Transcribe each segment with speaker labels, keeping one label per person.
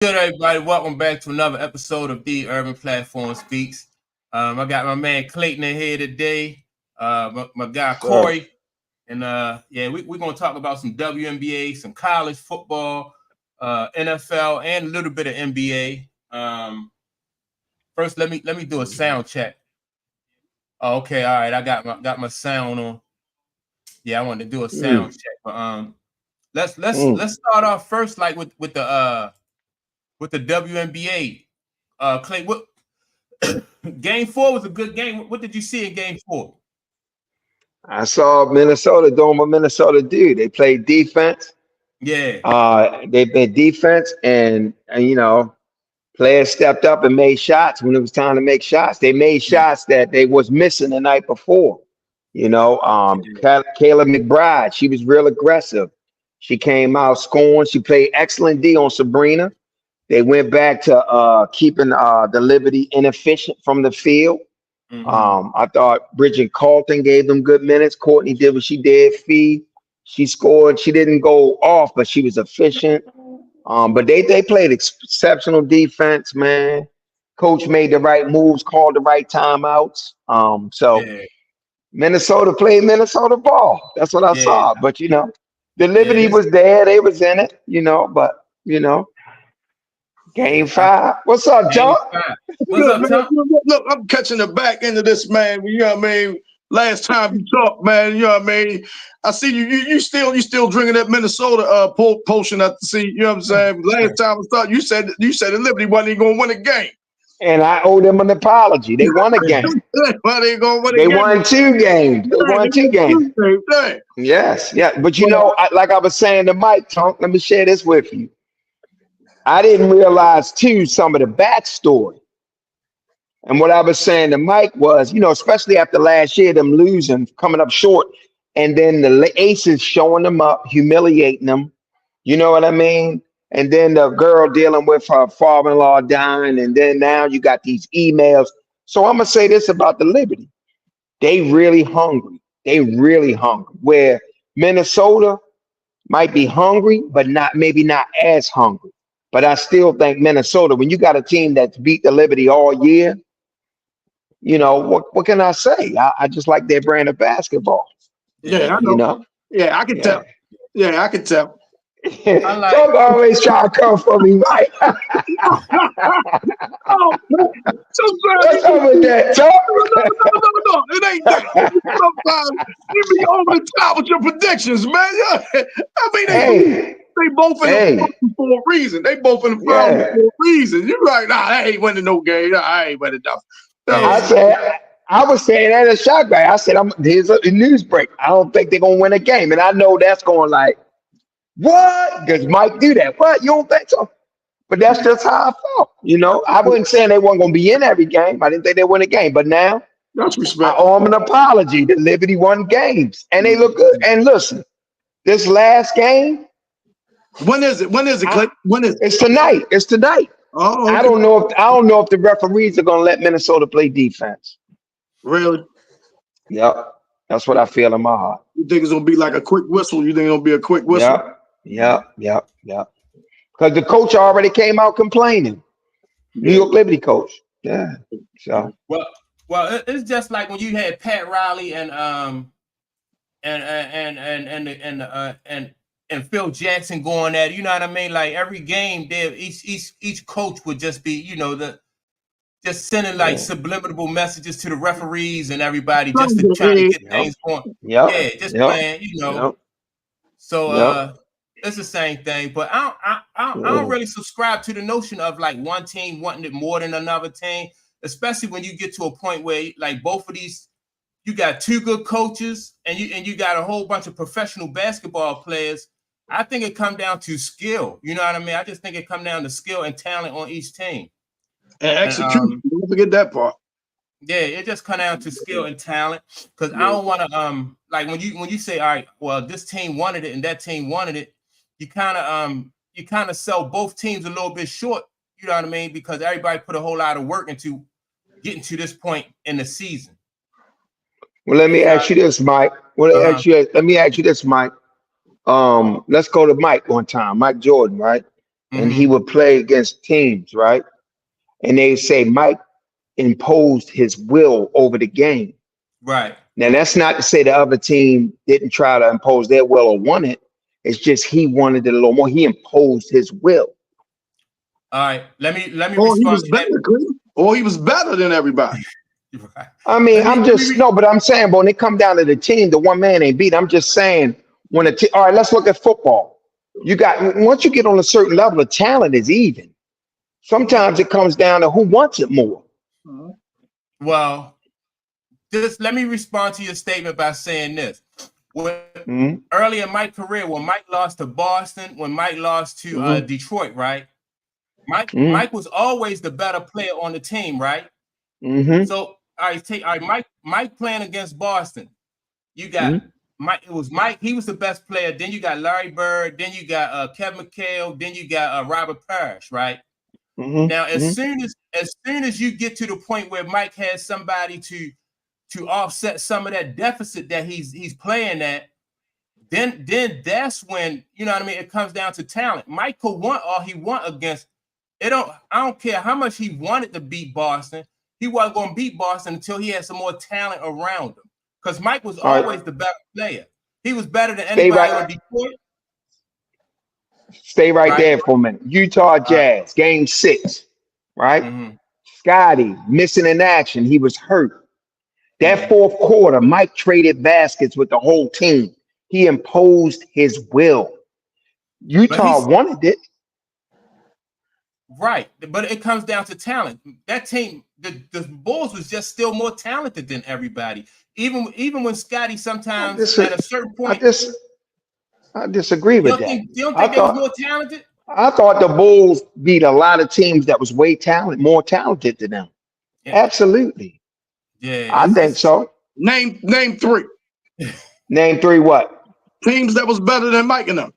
Speaker 1: Good, everybody. Welcome back to another episode of The Urban Platform Speaks. I got my man Clayton in here today, my guy Corey, and we're going to talk about some WNBA, some college football, NFL, and a little bit of NBA. First, let me do a sound check. Oh, okay, all right. I got my sound on. Yeah, I wanted to do a sound check, but let's start off first, like with the WNBA. Clay, what game 4 was a good game. What did you see in game 4?
Speaker 2: I saw Minnesota doing what Minnesota do. They played defense.
Speaker 1: Yeah.
Speaker 2: They played defense, and players stepped up and made shots when it was time to make shots. They made shots that they was missing the night before. Kayla McBride, she was real aggressive. She came out scoring. She played excellent D on Sabrina. They went back to keeping the Liberty inefficient from the field. I thought Bridget Carlton gave them good minutes. Courtney did what she did. She scored. She didn't go off, but she was efficient. But they played exceptional defense, man. Coach made the right moves, called the right timeouts. Minnesota played Minnesota ball. That's what I saw. But the Liberty was there. They was in it. Game 5. What's up, John?
Speaker 1: What's up, Tom?
Speaker 3: Look, I'm catching the back end of this, man. You know what I mean? Last time you talked, man, you know what I mean? I see you still drinking that Minnesota potion at the sea. You know what I'm saying? Last time I thought you said the Liberty wasn't even gonna win a game.
Speaker 2: And I owe them an apology. They won a game. They won 2 games. They won 2 games. Yes, yeah. But like I was saying to Mike, Tonk, let me share this with you. I didn't realize too some of the backstory. And what I was saying to Mike was, especially after last year, them losing, coming up short, and then the Aces showing them up, humiliating them. You know what I mean? And then the girl dealing with her father-in-law dying, and then now you got these emails. So I'm gonna say this about the Liberty. They really hungry. Where Minnesota might be hungry, but maybe not as hungry. But I still think Minnesota, when you got a team that's beat the Liberty all year, what can I say? I just like their brand of basketball.
Speaker 3: Yeah, I know. Yeah, I can tell. Yeah, I can tell.
Speaker 2: Don't always try to come for me, Mike.
Speaker 3: What's
Speaker 2: up with that, Tom?
Speaker 3: No, it ain't that. Sometimes you be over the top with your predictions, man. I mean, they both in the for a reason. They both in the finals for a reason. You're right. Nah, I ain't winning no game. I ain't winning enough.
Speaker 2: I was saying that as a shock guy. I said, here's a news break. I don't think they're gonna win a game, and I know that's going like, what? Does Mike do that? What? You don't think so? But that's just how I felt. I wasn't saying they weren't gonna be in every game. I didn't think they win a game, but now
Speaker 3: that's respect.
Speaker 2: I owe them an apology. The Liberty won games, and they look good. And listen, this last game.
Speaker 3: When is it? When is it, Clay? When is it?
Speaker 2: It's tonight.
Speaker 3: Oh, okay.
Speaker 2: I don't know if the referees are gonna let Minnesota play defense.
Speaker 3: Really?
Speaker 2: Yep. That's what I feel in my heart.
Speaker 3: You think it's gonna be like a quick whistle? You think it'll be a quick whistle?
Speaker 2: Yep. Because the coach already came out complaining. New York Liberty coach. Yeah. So
Speaker 1: well, it's just like when you had Pat Riley and Phil Jackson going at it, you know what I mean? Like every game there, each coach would just be, just sending like subliminal messages to the referees and everybody just to try to get things going. Playing, So it's the same thing. But I don't really subscribe to the notion of like one team wanting it more than another team, especially when you get to a point where like both of these, you got 2 good coaches and you got a whole bunch of professional basketball players. I think it comes down to skill. You know what I mean? I just think it comes down to skill and talent on each team.
Speaker 3: And execution. Don't forget that part.
Speaker 1: Yeah, it just comes down to skill and talent. Because I don't want to like when you say, all right, well, this team wanted it and that team wanted it, you kind of sell both teams a little bit short. You know what I mean? Because everybody put a whole lot of work into getting to this point in the season.
Speaker 2: Well, let me ask you this, Mike. Let me ask you this, Mike. Let's go to Mike one time. Mike Jordan, right? and he would play against teams, right? And they say Mike imposed his will over the game.
Speaker 1: Right.
Speaker 2: Now that's not to say the other team didn't try to impose their will or want it. It's just he wanted it a little more. He imposed his will.
Speaker 1: All right. Let me
Speaker 3: Or he
Speaker 1: respond
Speaker 3: was
Speaker 1: to
Speaker 3: better,
Speaker 1: that.
Speaker 3: or he was better than everybody.
Speaker 1: Right.
Speaker 2: I mean, but I'm saying, but when it come down to the team, the one man ain't beat. I'm just saying when all right, let's look at football. You got once you get on a certain level of talent is even. Sometimes it comes down to who wants it more.
Speaker 1: Well, just let me respond to your statement by saying this. Early in my career, when Mike lost to Boston, when Mike lost to Detroit, right? Mike was always the better player on the team, right? So Mike playing against Boston. You got Mike. It was Mike. He was the best player. Then you got Larry Bird. Then you got Kevin McHale. Then you got Robert Parrish, right? Now, as soon as you get to the point where Mike has somebody to offset some of that deficit that he's playing at, then that's when, you know what I mean, it comes down to talent. Mike could want all he want against it. I don't care how much he wanted to beat Boston. He wasn't going to beat Boston until he had some more talent around him. Because Mike was always the better player. He was better than anybody on Detroit.
Speaker 2: Stay right there for a minute. Utah Jazz, game 6, right? Scotty missing in action. He was hurt. That fourth quarter, Mike traded baskets with the whole team. He imposed his will. Utah wanted it.
Speaker 1: Right. But it comes down to talent. That team, the Bulls was just still more talented than everybody. Even when Scotty sometimes at a certain point.
Speaker 2: I disagree with that.
Speaker 1: You don't think they was more talented?
Speaker 2: I thought the Bulls beat a lot of teams that was more talented than them. Yeah. Absolutely.
Speaker 1: Yeah.
Speaker 2: I think so.
Speaker 3: Name 3.
Speaker 2: Name 3 what?
Speaker 3: Teams that was better than Mike and them.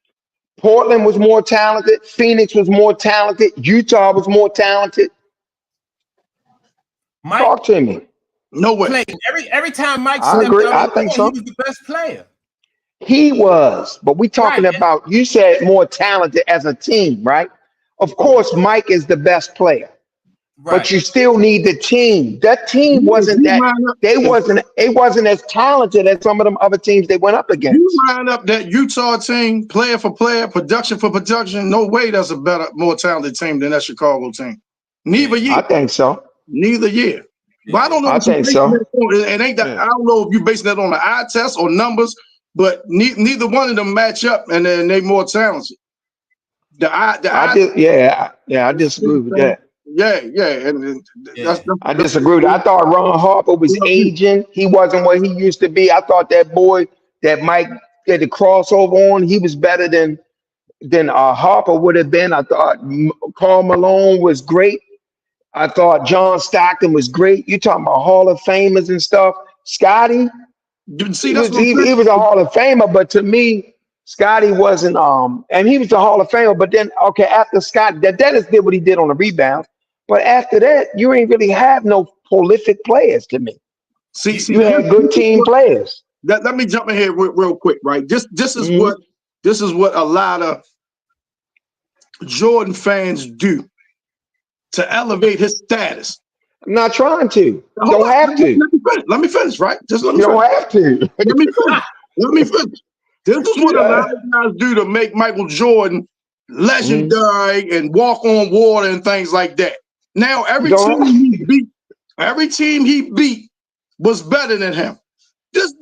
Speaker 2: Portland was more talented. Phoenix was more talented. Utah was more talented.
Speaker 1: Mike,
Speaker 2: talk to me.
Speaker 3: No way.
Speaker 1: Every time Mike
Speaker 2: stepped out, I think so.
Speaker 1: He was the best player.
Speaker 2: He was, but we talking about, you said more talented as a team, right? Of course, Mike is the best player, but you still need the team. That team wasn't it wasn't as talented as some of them other teams they went up against.
Speaker 3: You line up that Utah team, player for player, production for production. No way that's a better, more talented team than that Chicago team. Neither year.
Speaker 2: I think so.
Speaker 3: Neither year. But I don't know.
Speaker 2: I think so.
Speaker 3: It ain't that. I don't know if you're basing that on the eye test or numbers. But neither one of them match up, and then they more talented.
Speaker 2: I disagree with that. I disagree with that. I thought Ron Harper was aging. He wasn't what he used to be. I thought that boy that Mike did the crossover on, he was better than Harper would have been. I thought Karl Malone was great. I thought John Stockton was great. You talking about Hall of Famers and stuff. Scotty.
Speaker 3: See,
Speaker 2: he was a Hall of Famer, but to me, Scotty wasn't. And he was a Hall of Famer. But then, after Scott, Dennis did what he did on the rebound. But after that, you ain't really have no prolific players to me.
Speaker 3: See,
Speaker 2: you had good team players.
Speaker 3: Let me jump in here real quick, right? This is what a lot of Jordan fans do to elevate his status.
Speaker 2: I'm not trying to. Don't have to.
Speaker 3: Let me finish, right? Just let me
Speaker 2: finish. You don't have to.
Speaker 3: Let me finish. This is what a lot of guys do to make Michael Jordan legendary and walk on water and things like that. Now, every team he beat was better than him. This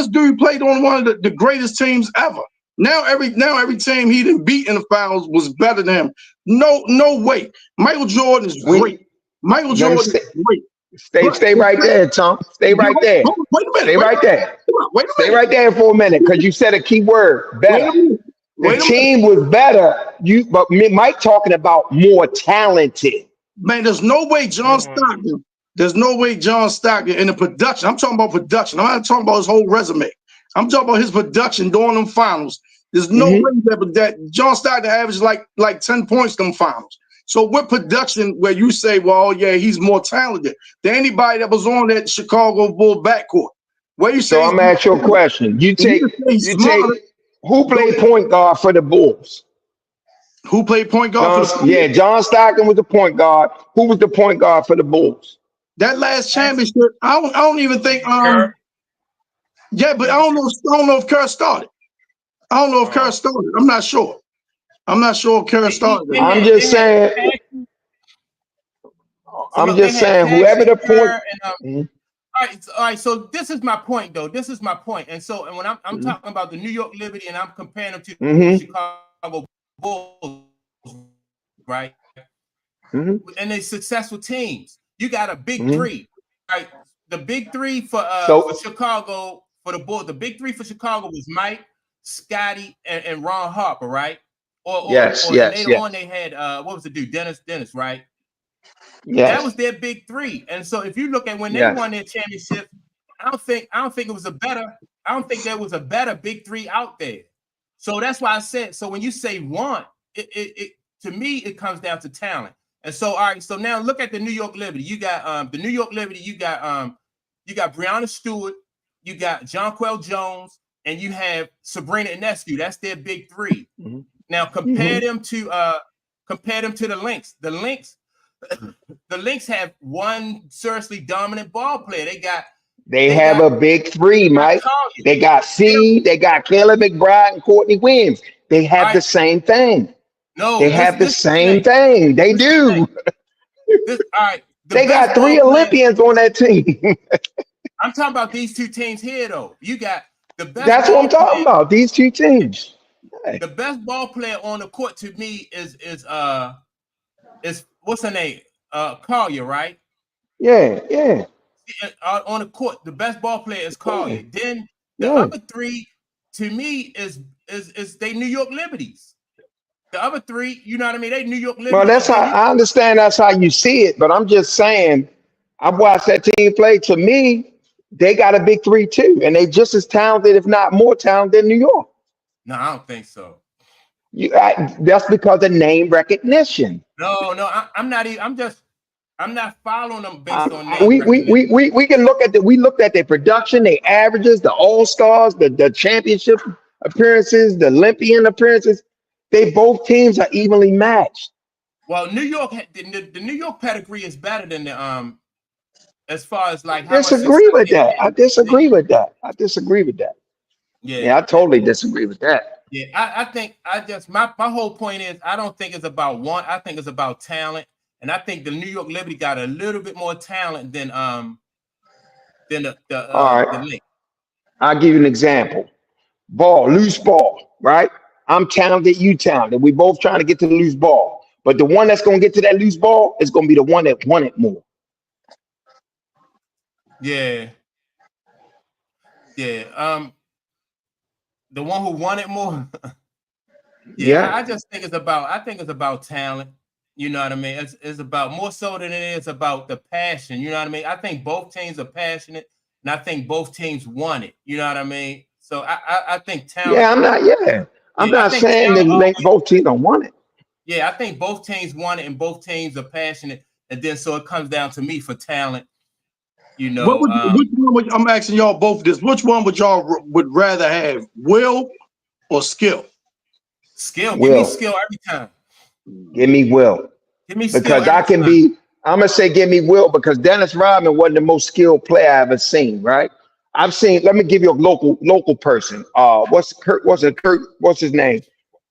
Speaker 3: dude played on one of the greatest teams ever. Now every team he didn't beat in the finals was better than him. No way. Michael Jordan is great. Michael Jordan is great.
Speaker 2: Stay right there, Tom. Stay right there.
Speaker 3: Wait a minute.
Speaker 2: Stay right there. Stay right there for a minute, because you said a key word. Better. The team was better. But Mike talking about more talented.
Speaker 3: Man, there's no way John Stockton. There's no way John Stockton in the production. I'm talking about production. I'm not talking about his whole resume. I'm talking about his production during them finals. There's no way that John Stockton averaged like 10 points in them finals. So with production, where you say, well, yeah, he's more talented than anybody that was on that Chicago Bull backcourt. Where you say?
Speaker 2: So I'm asking you a question. You take who played point guard for the Bulls?
Speaker 3: Who played point guard for the
Speaker 2: Yeah, John Stockton was the point guard. Who was the point guard for the Bulls?
Speaker 3: That last championship? I don't even think. Yeah, but I don't know if Kerr started. I don't know if Kerr started. I'm not sure. I'm not sure if Kerr started.
Speaker 2: I'm just saying. I'm just saying, whoever the point.
Speaker 1: All right. So this is my point, though. This is my point. And so, and when I'm talking about the New York Liberty, and I'm comparing them to the Chicago Bulls, right? And they successful teams. You got a big three, right? The big three for Chicago, for the Bulls. The big three for Chicago was Mike, Scotty, and Ron Harper, right? Or later on they had what was the dude? Dennis, right? That was their big three. And so if you look at when they won their championship, I don't think it was I don't think there was a better big three out there. So that's why I said, so when you say want, it to me it comes down to talent. And so all right, so now look at the New York Liberty. You got the New York Liberty, you got Breonna Stewart, you got Jonquel Jones, and you have Sabrina Ionescu. That's their big three. Now compare them to the Lynx. The Lynx have one seriously dominant ball player. They
Speaker 2: have a big three, Mike. They got they got Caleb McBride and Courtney Williams. They have the same thing.
Speaker 1: No,
Speaker 2: they have the same thing. They do.
Speaker 1: All right.
Speaker 2: They got 3 Olympians on that team.
Speaker 1: I'm talking about these two teams here, though. You got the best.
Speaker 2: That's what I'm talking about. These two teams.
Speaker 1: The best ball player on the court to me is what's her name? Collier, right?
Speaker 2: Yeah.
Speaker 1: On the court, the best ball player is Collier. Then the other three, to me, is they New York Liberties. The other three, you know what I mean? They New York Liberties.
Speaker 2: Well, that's how I understand. That's how you see it. But I'm just saying, I've watched that team play. To me, they got a big three too, and they just as talented, if not more talented, than New York.
Speaker 1: No, I don't think so.
Speaker 2: That's because of name recognition.
Speaker 1: No, I'm not even. I'm not following them based on name
Speaker 2: recognition. We can look at we looked at their production, their averages, the All-Stars, the championship appearances, the Olympian appearances. Both teams are evenly matched.
Speaker 1: Well, New York, the New York pedigree is better than the as far as like.
Speaker 2: I disagree with that. I disagree with that. Yeah, I totally disagree with that.
Speaker 1: Yeah, I think my whole point is I don't think it's about one. I think it's about talent, and I think the New York Liberty got a little bit more talent than the Lynx.
Speaker 2: I'll give you an example. Loose ball, right? I'm talented, you talented. We both trying to get to the loose ball, but the one that's going to get to that loose ball is going to be the one that won it more.
Speaker 1: Yeah. The one who won it more. I just think it's about talent. You know what I mean? It's about more so than it is about the passion. You know what I mean? I think both teams are passionate, and I think both teams won it. You know what I mean? So I think talent.
Speaker 2: Yeah, I'm not saying that both teams don't want it.
Speaker 1: Yeah, I think both teams want it, and both teams are passionate, and then so it comes down to me for talent. You know,
Speaker 3: which one I'm asking y'all both this. Which one would y'all rather have, will or skill?
Speaker 1: Skill. Give me skill every time.
Speaker 2: Give me will.
Speaker 1: Give me skill
Speaker 2: because I can be. I'm gonna say give me will because Dennis Rodman wasn't the most skilled player I ever seen. Right? I've seen. Let me give you a local person. What's his name?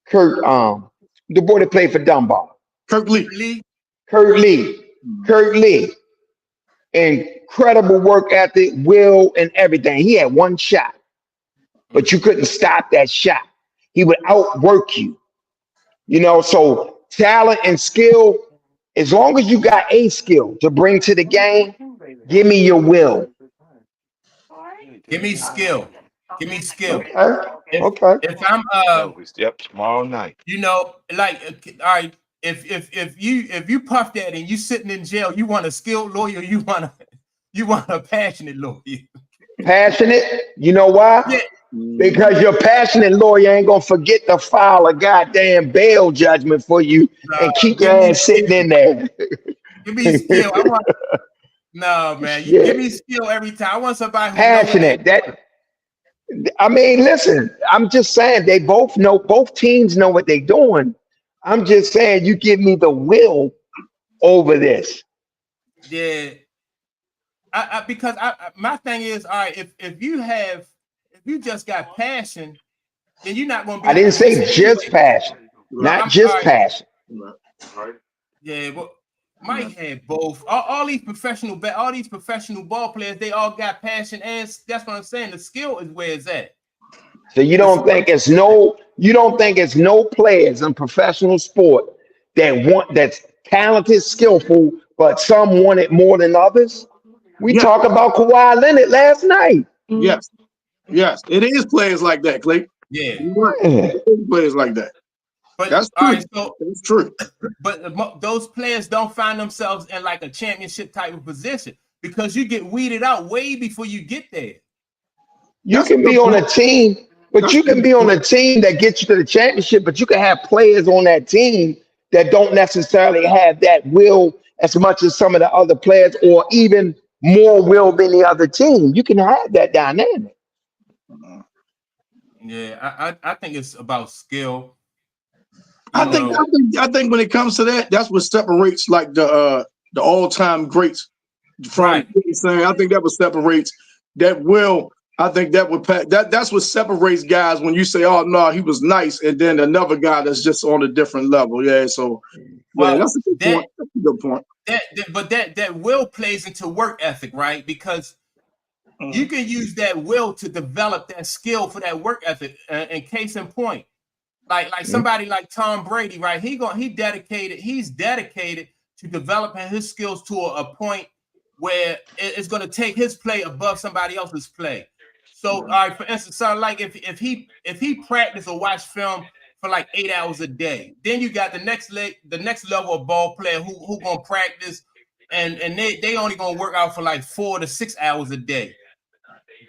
Speaker 2: Kurt. The boy that played for Dunbar.
Speaker 3: Kurt Lee.
Speaker 2: Incredible work ethic, will, and everything. He had one shot, but you couldn't stop that shot. He would outwork you. You know, so talent and skill, as long as you got a skill to bring to the game, give me your will.
Speaker 1: Give me skill.
Speaker 2: Okay.
Speaker 1: If I'm
Speaker 4: tomorrow night.
Speaker 1: You know, like all right, if you puff that and you sitting in jail, you want a skilled lawyer, you want a passionate lawyer.
Speaker 2: Passionate? You know why?
Speaker 1: Yeah.
Speaker 2: Because your passionate lawyer ain't gonna forget to file a goddamn bail judgment for you and keep your ass sitting in there.
Speaker 1: Give me skill. No, man. Give me skill every time. I want somebody who's
Speaker 2: passionate. Listen, I'm just saying both teams know what they're doing. I'm just saying you give me the will over this.
Speaker 1: Yeah. Because my thing is, all right, if you just got passion, then you're not gonna be
Speaker 2: I
Speaker 1: in a
Speaker 2: didn't say
Speaker 1: position
Speaker 2: just
Speaker 1: anyway.
Speaker 2: passion, not just passion.
Speaker 1: Yeah, but Mike had both. All these professional ball players, they all got passion, and that's what I'm saying. The skill is where it's at.
Speaker 2: So you don't think it's no players in professional sport that's talented, skillful, but some want it more than others? We
Speaker 3: Yes,
Speaker 2: talked about Kawhi Leonard last night.
Speaker 3: yes, yes. It is players like that, Clay.
Speaker 1: Yeah.
Speaker 3: You're right.
Speaker 2: Yeah.
Speaker 3: It is players like that.
Speaker 1: But
Speaker 3: That's
Speaker 1: all
Speaker 3: true.
Speaker 1: right, so
Speaker 3: That's true.
Speaker 1: but those players don't find themselves in like a championship type of position because you get weeded out way before you get there.
Speaker 2: You
Speaker 3: That's a
Speaker 2: can
Speaker 3: good
Speaker 2: be on a
Speaker 3: point.
Speaker 2: team, but
Speaker 3: That's
Speaker 2: you
Speaker 3: a
Speaker 2: can
Speaker 3: good
Speaker 2: be on a
Speaker 3: point.
Speaker 2: team that gets you to the championship, but you can have players on that team that don't necessarily have that will as much as some of the other players, or even more will than the other team. You can have that dynamic.
Speaker 1: Yeah, I think it's about skill.
Speaker 3: I think when it comes to that, that's what separates like the all-time greats from
Speaker 1: Right.
Speaker 3: saying. I think that what separates that will. I think that's what separates guys when you say, "Oh no, he was nice," and then another guy that's just on a different level. Yeah, so
Speaker 1: Well,
Speaker 3: that's a good point. That's a good point.
Speaker 1: But that will plays into work ethic, right? Because you can use that will to develop that skill for that work ethic. And case in point, like somebody like Tom Brady, right? He's dedicated to developing his skills to a point where it's going to take his play above somebody else's play. So, all right, for instance, so like if he practice or watch film for like 8 hours a day, then you got the next level of ball player who gonna practice and they only gonna work out for like 4 to 6 hours a day.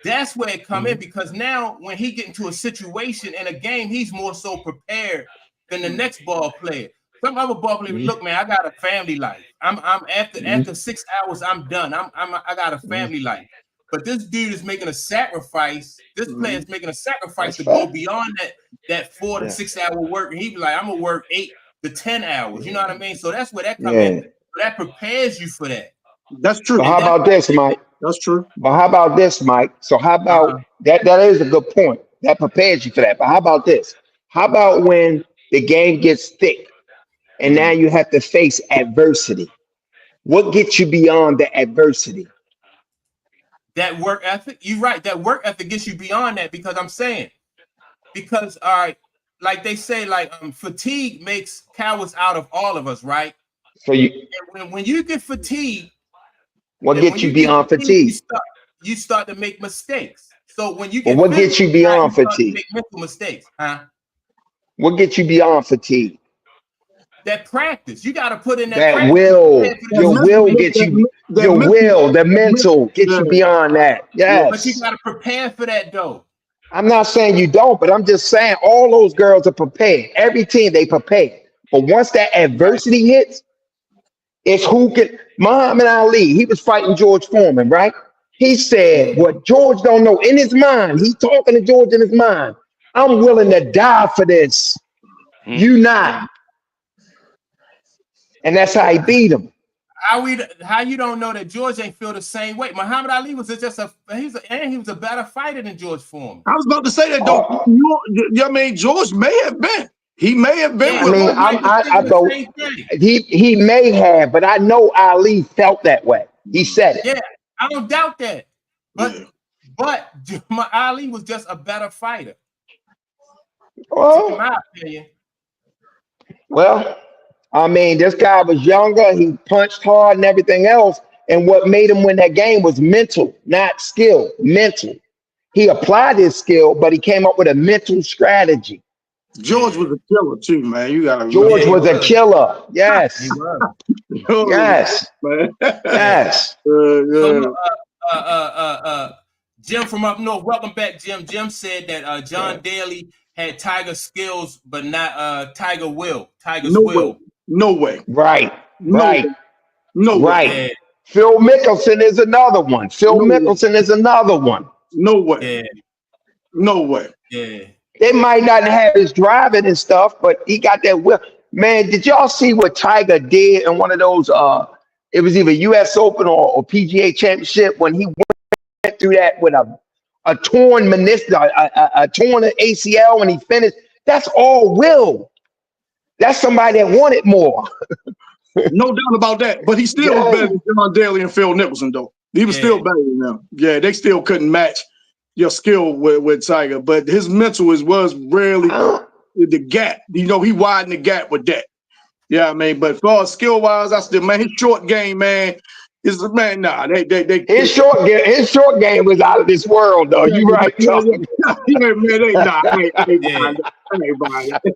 Speaker 1: That's where it come in, because now when he get into a situation in a game, he's more so prepared than the next ball player. Some other ball player, look, man, I got a family life. I'm after 6 hours, I'm done. I got a family life. But this dude is making a sacrifice. This player is making a sacrifice
Speaker 2: That's
Speaker 1: to go
Speaker 2: fact.
Speaker 1: beyond that 4 to 6 hour work. And he be like, I'm gonna work 8 to 10 hours. You know what I mean? So that's where that come in.
Speaker 2: Yeah.
Speaker 1: That prepares you for that.
Speaker 3: That's true.
Speaker 2: But how about this, Mike?
Speaker 3: That's true.
Speaker 2: But how about this, Mike? So how about that? That is a good point. That prepares you for that. But how about this? How about when the game gets thick and now you have to face adversity? What gets you beyond the adversity?
Speaker 1: That work ethic, you're right. That work ethic gets you beyond that, because I'm saying, because all right, like they say, like fatigue makes cowards out of all of us, right?
Speaker 2: So
Speaker 1: When you get fatigued,
Speaker 2: what gets you beyond fatigue?
Speaker 1: you start to make mistakes. So when you
Speaker 2: But
Speaker 1: get
Speaker 2: what gets you beyond
Speaker 1: you start to
Speaker 2: fatigue?
Speaker 1: make mental mistakes, huh?
Speaker 2: What gets you beyond fatigue?
Speaker 1: That practice, you got to put in that
Speaker 2: That
Speaker 1: practice.
Speaker 2: will, your will gets you, your will, the mental gets you beyond that.
Speaker 1: But you
Speaker 2: Yes.
Speaker 1: got to prepare for that, though.
Speaker 2: I'm not saying you don't, but I'm just saying all those girls are prepared. Every team, they prepare. But once that adversity hits, it's who can. Muhammad Ali, he was fighting George Foreman, right? He said what George don't know in his mind. He's talking to George in his mind. I'm willing to die for this. You not. And that's how he beat him.
Speaker 1: How you don't know that George ain't feel the same way? Muhammad Ali was just he was a better fighter than George Foreman.
Speaker 3: I was about to say that though. I mean, George may have been. He may have been.
Speaker 2: I go. He may have, but I know Ali felt that way. He said it.
Speaker 1: Yeah, I don't doubt that. But Ali was just a better fighter.
Speaker 2: Well,
Speaker 1: in my opinion.
Speaker 2: Well, I mean, this guy was younger. He punched hard and everything else. And what made him win that game was mental, not skill. Mental. He applied his skill, but he came up with a mental strategy.
Speaker 3: George was a killer too, man. You gotta.
Speaker 2: George was a killer. Yes. Yes. Yes.
Speaker 1: Jim from up north. Welcome back, Jim. Jim said that John Daly had Tiger skills, but not Tiger will. Tiger's will.
Speaker 3: No way.
Speaker 2: Right. Right.
Speaker 3: No way.
Speaker 2: Right. Yeah. Phil Mickelson is another one. Mickelson is another one.
Speaker 3: No way.
Speaker 1: Yeah.
Speaker 3: No way.
Speaker 1: Yeah.
Speaker 2: They might not have his driving and stuff, but he got that will. Man, did y'all see what Tiger did in one of those? It was either U.S. Open or PGA Championship when he went through that with a torn meniscus, a torn ACL when he finished. That's all will. That's somebody that wanted more.
Speaker 3: No doubt about that. But he still was better than John Daly and Phil Mickelson, though. He was still better than them. Yeah, they still couldn't match your skill with Tiger. But his mental was rarely the gap. You know, he widened the gap with that. Yeah, I mean, but as far as skill-wise, I still, man, his short game, man, is man, nah,
Speaker 2: his short game was out of this world, though. You right,
Speaker 3: yeah, man, they nah, I ain't buying
Speaker 2: it.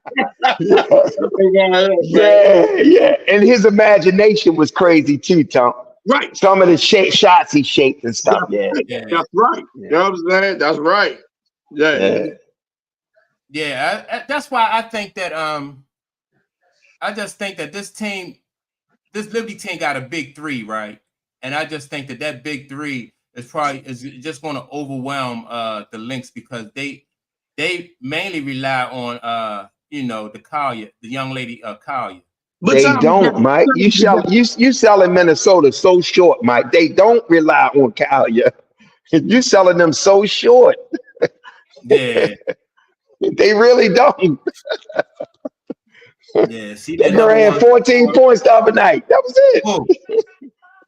Speaker 2: Yeah. And his imagination was crazy too, Tom.
Speaker 3: Right.
Speaker 2: Some of the shots he shaped and stuff.
Speaker 3: That's right. You know what I'm saying? That's right.
Speaker 1: Yeah. That's why I think that I just think that this Liberty team got a big three, right? And I just think that big three is just going to overwhelm the Lynx because they mainly rely on the Collier, the young lady Collier.
Speaker 2: But they don't, Mike. You selling Minnesota so short, Mike. They don't rely on Collier. You selling them so short.
Speaker 1: Yeah.
Speaker 2: They really don't.
Speaker 1: Yeah, see
Speaker 2: that girl had 14 points the other night. That was it.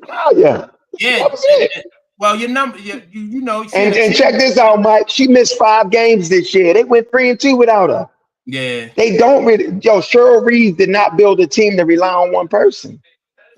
Speaker 2: Oh yeah.
Speaker 1: Yeah,
Speaker 2: that was it.
Speaker 1: Well, your number, you know.
Speaker 2: And check this out, Mike. She missed 5 games this year. They went 3-2 without her.
Speaker 1: Yeah.
Speaker 2: They don't really. Cheryl Reeves did not build a team to rely on one person.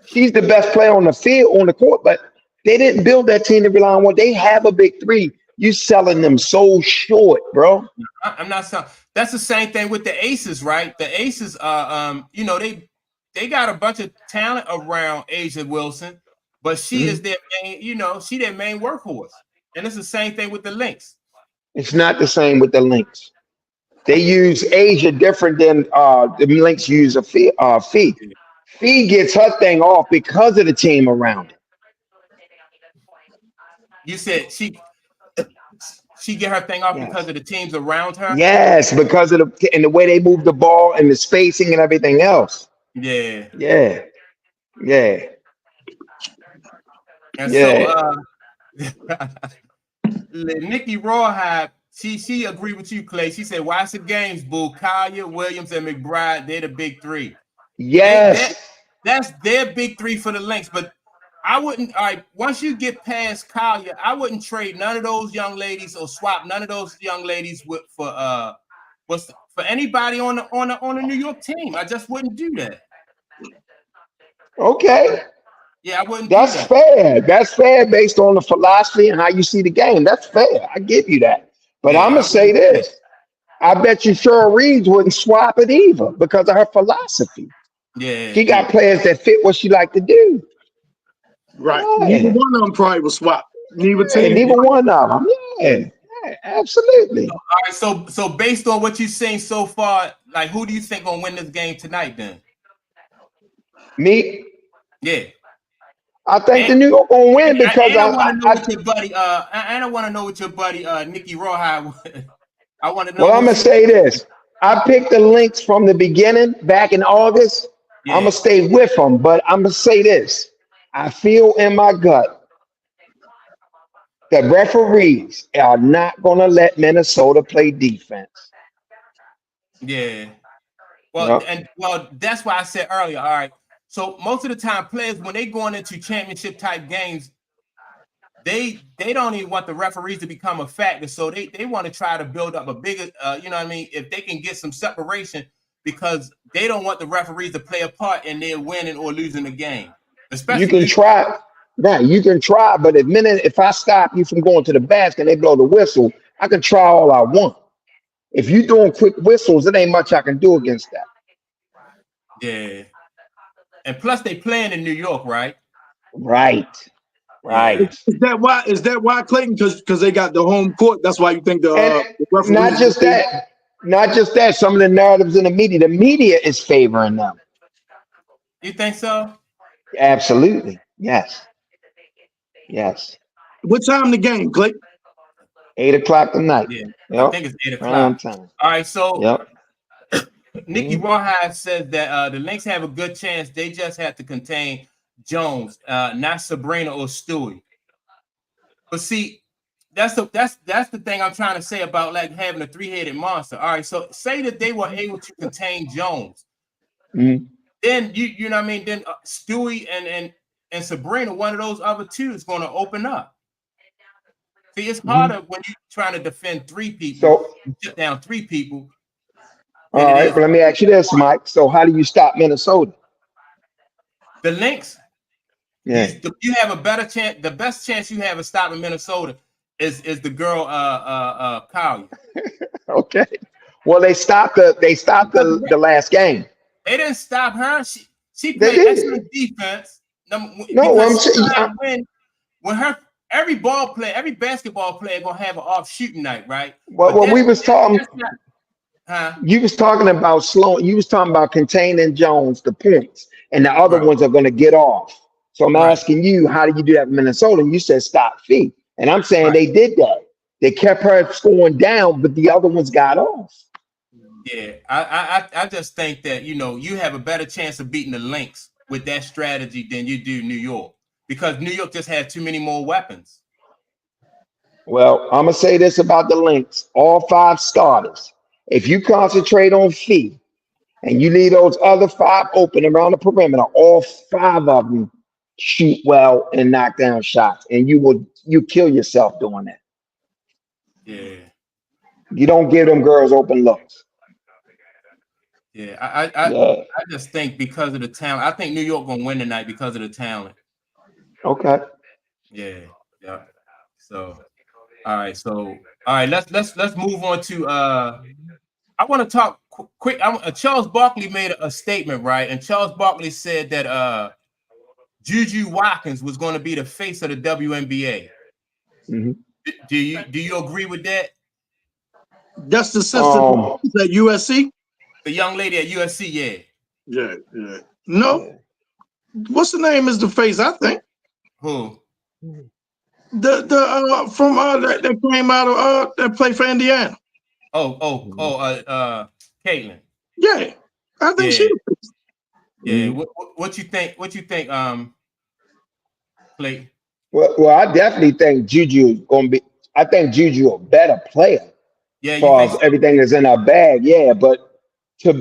Speaker 2: She's the best player on the field, on the court, but they didn't build that team to rely on one. They have a big three. You selling them so short, bro.
Speaker 1: I'm not selling. That's the same thing with the Aces, right? The Aces are, they got a bunch of talent around Asia Wilson, but she is their main, she their main workhorse. And it's the same thing with the Lynx.
Speaker 2: It's not the same with the Lynx. They use Asia different than the Lynx use a fee. Fee gets her thing off because of the team around it.
Speaker 1: You said she get her thing off because of the teams around her?
Speaker 2: Yes, because of the way they move the ball and the spacing and everything else.
Speaker 1: Yeah. And so Nikki Rawhide, she agreed with you, Clay. She said, watch the games, boo. Collier, Williams, and McBride, they're the big three.
Speaker 2: Yes.
Speaker 1: That's their big three for the Lynx, but I wouldn't. All right, once you get past Collier, I wouldn't trade none of those young ladies or swap none of those young ladies for anybody on the New York team. I just wouldn't do that.
Speaker 2: Okay.
Speaker 1: Yeah, I wouldn't.
Speaker 2: That's fair. That's fair based on the philosophy and how you see the game. That's fair. I give you that. But I'm gonna say this: I bet you Cheryl Reeves wouldn't swap it either because of her philosophy.
Speaker 1: Yeah,
Speaker 2: she got players that fit what she like to do.
Speaker 3: Right. Neither one of them probably will swap.
Speaker 2: Neither one of them. Yeah, absolutely.
Speaker 1: All right. So based on what you've seen so far, like who do you think gonna win this game tonight? Then
Speaker 2: me.
Speaker 1: Yeah.
Speaker 2: I think the New York gonna win because
Speaker 1: I want to know what your buddy. I don't want to know what your buddy Nikki Rawhide. I want to know.
Speaker 2: Well, I'm gonna say this. I picked the Lynx from the beginning back in August. I'm gonna stay with them, but I'm gonna say this. I feel in my gut that referees are not gonna let Minnesota play defense.
Speaker 1: Yeah. Well, that's why I said earlier. All right. So most of the time, players when they going into championship type games, they don't even want the referees to become a factor. So they want to try to build up a bigger, if they can get some separation, because they don't want the referees to play a part in their winning or losing the game. Especially
Speaker 2: you can try, right? You can try, but if I stop you from going to the basket and they blow the whistle, I can try all I want. If you're doing quick whistles, it ain't much I can do against that.
Speaker 1: Yeah. And plus, they playing in New York, right?
Speaker 2: Right.
Speaker 3: Is that why, Clayton? Because they got the home court. That's why you think the referees.
Speaker 2: Not just that. Some of the narratives in the media is favoring them.
Speaker 1: You think so?
Speaker 2: Absolutely. Yes.
Speaker 3: What time the game, Clayton?
Speaker 2: 8 o'clock tonight.
Speaker 1: Yeah.
Speaker 2: Yep.
Speaker 1: I think it's 8 o'clock. All right. So.
Speaker 2: Yep.
Speaker 1: Nikki Rawhide says that the Lynx have a good chance. They just have to contain Jones, not Sabrina or Stewie. But see, that's the thing I'm trying to say about like having a three-headed monster. All right, so say that they were able to contain Jones, then you know what I mean. Then Stewie and Sabrina, one of those other two is going to open up. See, it's harder when you're trying to defend three people, shut down three people.
Speaker 2: All right, but let me ask you this, Mike. So how do you stop Minnesota?
Speaker 1: The Lynx, you have a better chance. The best chance you have of stopping Minnesota is the girl Collier.
Speaker 2: Okay. Well, they stopped the last game.
Speaker 1: They didn't stop her. She played excellent defense.
Speaker 2: No, I'm saying
Speaker 1: when her every basketball player gonna have an off shooting night, right?
Speaker 2: Well, we was talking. You was talking about slow. You was talking about containing Jones, the points, and the other ones are going to get off. So I'm asking you, how do you do that in Minnesota? And you said stop Fee, and I'm saying they did that. They kept her scoring down, but the other ones got off.
Speaker 1: Yeah, I just think that you have a better chance of beating the Lynx with that strategy than you do New York, because New York just had too many more weapons.
Speaker 2: Well, I'm gonna say this about the Lynx: all 5 starters. If you concentrate on Fee and you leave those other 5 open around the perimeter, all 5 of them shoot well and knock down shots, and you kill yourself doing that.
Speaker 1: Yeah.
Speaker 2: You don't give them girls open looks.
Speaker 1: Yeah, I just think because of the talent, I think New York gonna win tonight because of the talent.
Speaker 2: Okay.
Speaker 1: Yeah. So, all right. Let's move on to I want to talk quick. Charles Barkley made a statement, right? And Charles Barkley said that Juju Watkins was going to be the face of the WNBA. Do you agree with that?
Speaker 3: That's the sister at USC.
Speaker 1: The young lady at USC,
Speaker 3: yeah. No, what's the name? Is the face? I think.
Speaker 1: Who?
Speaker 3: The from that came out of that played for Indiana.
Speaker 1: Caitlin.
Speaker 3: Yeah, I think she.
Speaker 1: Yeah. What you think? What you think? Clay.
Speaker 2: Well, I definitely think Juju is going to be. I think Juju a better player.
Speaker 1: Yeah,
Speaker 2: as far as everything is in our bag. Yeah, but to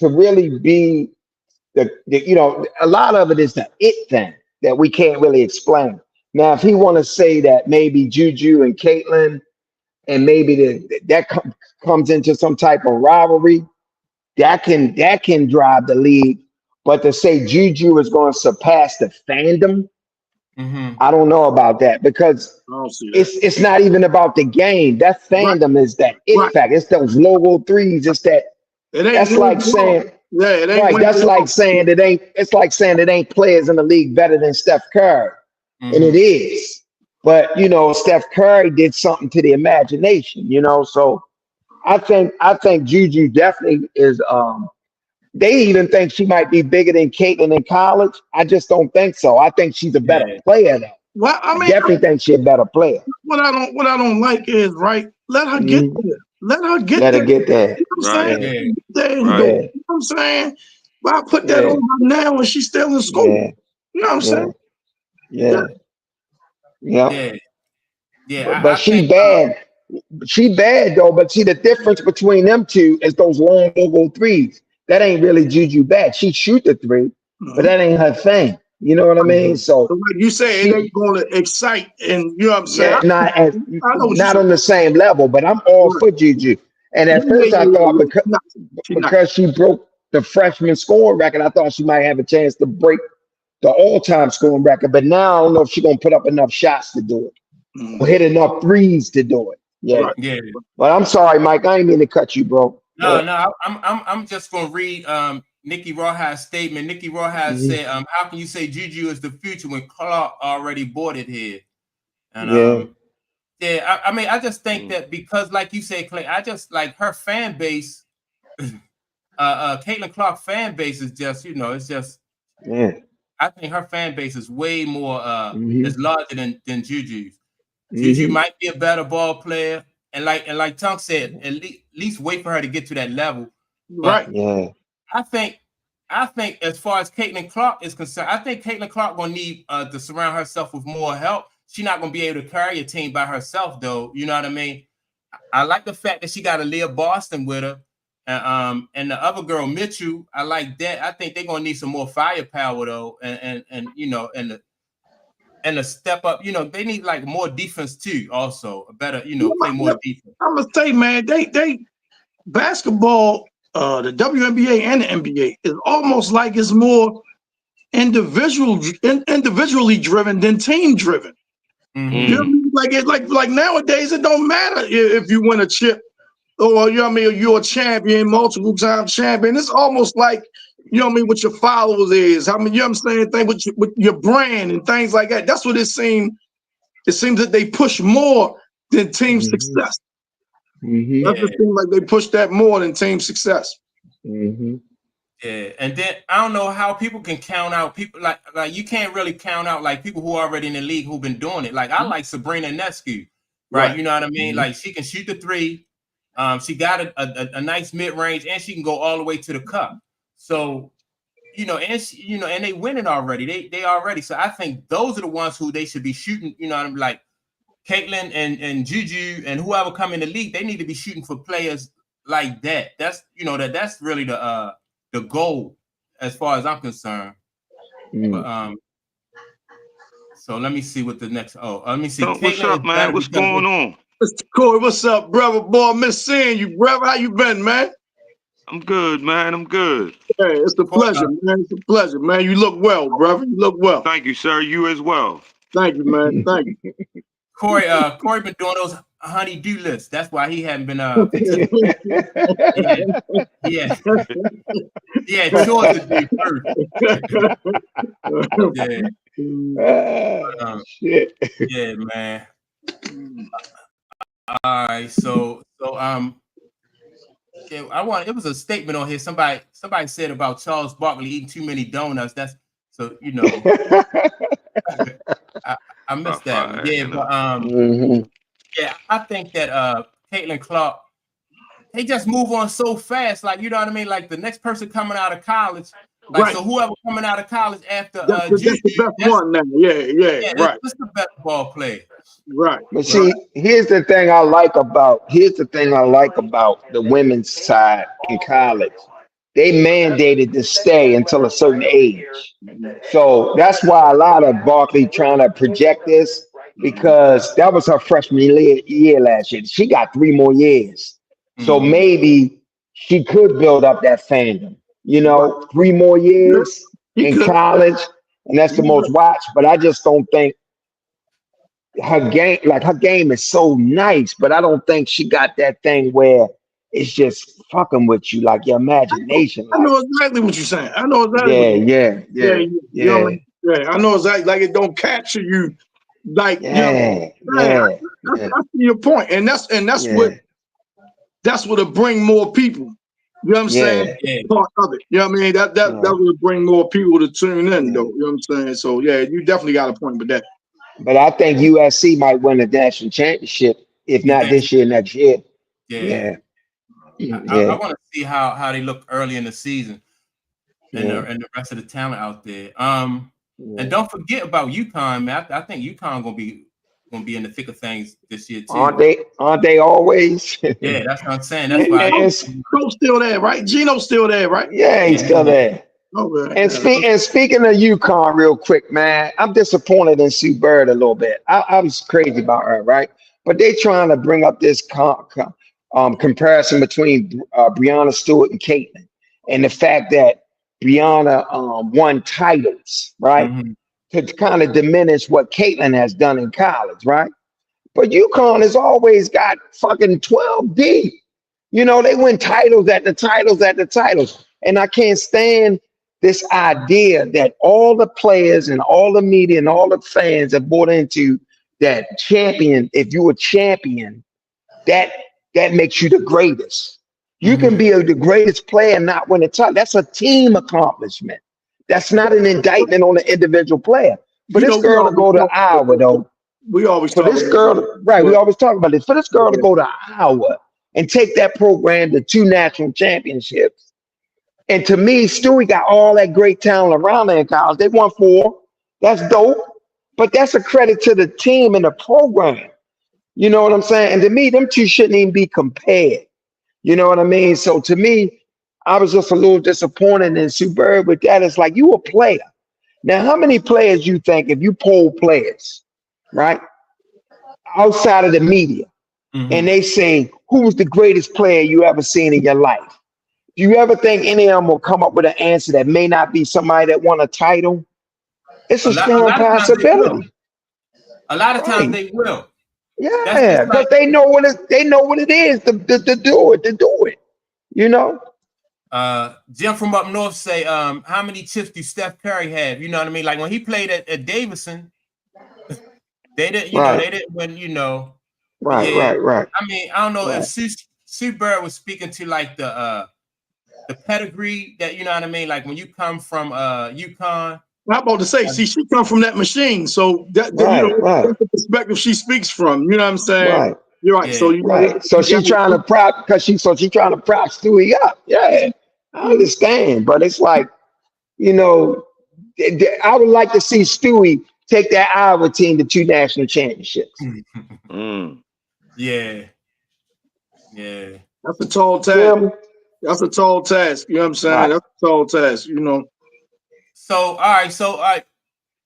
Speaker 2: really be the a lot of it is the it thing that we can't really explain. Now, if he want to say that maybe Juju and Caitlin, and maybe that comes into some type of rivalry, that can drive the league. But to say Juju is going to surpass the fandom, I don't know about that, because it's not even about the game. That fandom is that it fact. It's those logo threes. It's that. That's like saying. That's like saying it ain't. It's like saying it ain't players in the league better than Steph Curry, and it is. But Steph Curry did something to the imagination. So I think Juju definitely is. They even think she might be bigger than Caitlin in college. I just don't think so. I think she's a better player though.
Speaker 3: Well, I
Speaker 2: definitely think she's a better player.
Speaker 3: What I don't like is let her get there. Let her get there.
Speaker 2: Get there.
Speaker 3: You know what I'm saying? You know what I'm saying? Why put that on her now when she's still in school? You know what I'm saying?
Speaker 2: Yeah. But she's bad. She bad though. But see, the difference between them two is those long logo threes. That ain't really Juju bad. She shoot the three, but that ain't her thing. You know what I mean? So
Speaker 3: like you say, it ain't going to excite, and you know what I'm saying?
Speaker 2: Not on the same level, but I'm all for Juju. And at first I thought because she broke the freshman scoring record, I thought she might have a chance to break the all-time scoring record. But now I don't know if she's going to put up enough shots to do it or hit enough threes to do it. Yeah. But I'm sorry, Mike. I ain't mean to cut you, bro.
Speaker 1: No. I'm just gonna read Nikki Rawhide's statement. Nikki Rawhide said, "How can you say Juju is the future when Clark already bought it here?" And I mean, I just think that because, like you say, Clay, I just like her fan base. Caitlin Clark fan base is just, it's just. I think her fan base is way more is larger than Juju's. Juju might be a better ball player. And like Tunk said, at least wait for her to get to that level.
Speaker 3: Right.
Speaker 2: Yeah.
Speaker 1: I think as far as Caitlin Clark is concerned, I think Caitlin Clark gonna need to surround herself with more help. She's not gonna be able to carry a team by herself, though. You know what I mean? I like the fact that she got Aaliyah Boston with her, and the other girl Mitchell. I like that. I think they're gonna need some more firepower though, and you know, and the step up. You know, they need like more defense too. Also, a better, you know, play more defense.
Speaker 3: I'm gonna say, man, they basketball, the WNBA and the NBA is almost like it's more individually driven than team driven.
Speaker 1: Mm-hmm.
Speaker 3: You know what I mean? Like nowadays, it don't matter if you win a chip or you know what I mean, you're a champion, multiple time champion. It's almost like, you know what I mean, what your followers is. I mean, you know what I'm saying? Thing with your brand and things like that. That's what it seems. It seems that they push more than team success. That's the thing, like they push that more than team success.
Speaker 1: Yeah, and then I don't know how people can count out people like you can't really count out like people who are already in the league who've been doing it. Like I like Sabrina Ionescu, right? You know what I mean? Like she can shoot the three. She got a nice mid range, and she can go all the way to the cup. So, you know, and she, you know, and they winning already. They already. So I think those are the ones who they should be shooting. You know what I mean? Like Caitlin and Juju and whoever come in the league, they need to be shooting for players like that. That's that's really the goal as far as I'm concerned. But, so let me see what the next. Let me see.
Speaker 4: So what's up, man? What's going on?
Speaker 3: Mr. Corey, what's up, brother? Boy, miss seeing you, brother. How you been, man?
Speaker 4: I'm good, man. I'm good.
Speaker 3: Hey, it's a pleasure, man. It's a pleasure, man. You look well, brother. You look well.
Speaker 4: Thank you, sir. You as well.
Speaker 3: Thank you, man. Thank you.
Speaker 1: Corey been doing those honey-do lists. That's why he hadn't been yeah, chores to do first.
Speaker 2: Shit.
Speaker 1: Yeah, man. All right, so yeah, it was a statement on here. Somebody said about Charles Barkley eating too many donuts. That's so you know. I missed that one. Yeah, but yeah, I think that Caitlin Clark, they just move on so fast. Like, you know what I mean? Like the next person coming out of college, like so whoever coming out of college after
Speaker 3: that's the best one now. Yeah, right.
Speaker 1: That's the best ball player.
Speaker 3: Right.
Speaker 2: But see, here's the thing I like about the women's side in college. They mandated to stay until a certain age. So that's why a lot of Barkley trying to project this, because that was her freshman year last year. She got 3 more years. So maybe she could build up that fandom. You know, 3 more years in college, and that's the most watched. But I just don't think her game is so nice, but I don't think she got that thing where it's just fucking with you, like your imagination.
Speaker 3: I know exactly what you're saying. I know exactly.
Speaker 2: Yeah.
Speaker 3: You know what I mean? Yeah, I know exactly. Like it don't capture you. Like I see your point, and that's what'll bring more people. You know what I'm saying? Part of it. You know what I mean? That will bring more people to tune in, though. You know what I'm saying? So yeah, you definitely got a point with that.
Speaker 2: But I think USC might win a national championship, if not this year, next year.
Speaker 1: I want to see how they look early in the season and the rest of the talent out there. And don't forget about UConn, man. I think UConn gonna be in the thick of things this year too.
Speaker 2: Aren't they always?
Speaker 1: Yeah, that's what I'm saying. That's why
Speaker 3: Coach still there, right? Gino's still there, right?
Speaker 2: Yeah, he's still there. And speaking of UConn real quick, man, I'm disappointed in Sue Bird a little bit. I was crazy about her, right? But they trying to bring up this comparison between Breanna Stewart and Caitlin, and the fact that Breanna won titles, right? To kind of diminish what Caitlin has done in college, right? But UConn has always got fucking 12 deep. You know, they win titles at the titles. And I can't stand this idea that all the players and all the media and all the fans have bought into that champion. If you're a champion, that makes you the greatest. You can be the greatest player and not win a title. That's a team accomplishment. That's not an indictment on the individual player. For this girl to go to Iowa, though,
Speaker 3: we always talk
Speaker 2: about this. For this girl to go to Iowa and take that program to 2 national championships. And to me, Stewie got all that great talent around there in college. They won 4. That's dope. But that's a credit to the team and the program. You know what I'm saying? And to me, them two shouldn't even be compared. You know what I mean? So to me, I was just a little disappointed in Superb with that. It's like, you a player. Now, how many players you think, if you poll players, right, outside of the media, and they say, who was the greatest player you ever seen in your life? Do you ever think any of them will come up with an answer that may not be somebody that won a title? It's a strong possibility.
Speaker 1: A lot of times they will.
Speaker 2: Yeah, because they know what it is to do it. You know.
Speaker 1: Jim from up north say, how many chips do Steph Curry have? You know what I mean? Like when he played at Davidson, they didn't, they didn't win,
Speaker 2: Right.
Speaker 1: I mean, I don't know if Sue Bird was speaking to like the pedigree that, you know what I mean? Like when you come from UConn.
Speaker 3: I'm about to say, see, she come from that machine, so that's the perspective she speaks from. You know what I'm saying?
Speaker 2: Right.
Speaker 3: You're right.
Speaker 2: Yeah. So she's trying to prop Stewie up. Yeah, I understand, but it's like, I would like to see Stewie take that Iowa team to 2 national championships.
Speaker 1: Yeah.
Speaker 3: That's a tall task. That's a tall task. You know what I'm saying? Right. That's a tall task.
Speaker 1: So, all right.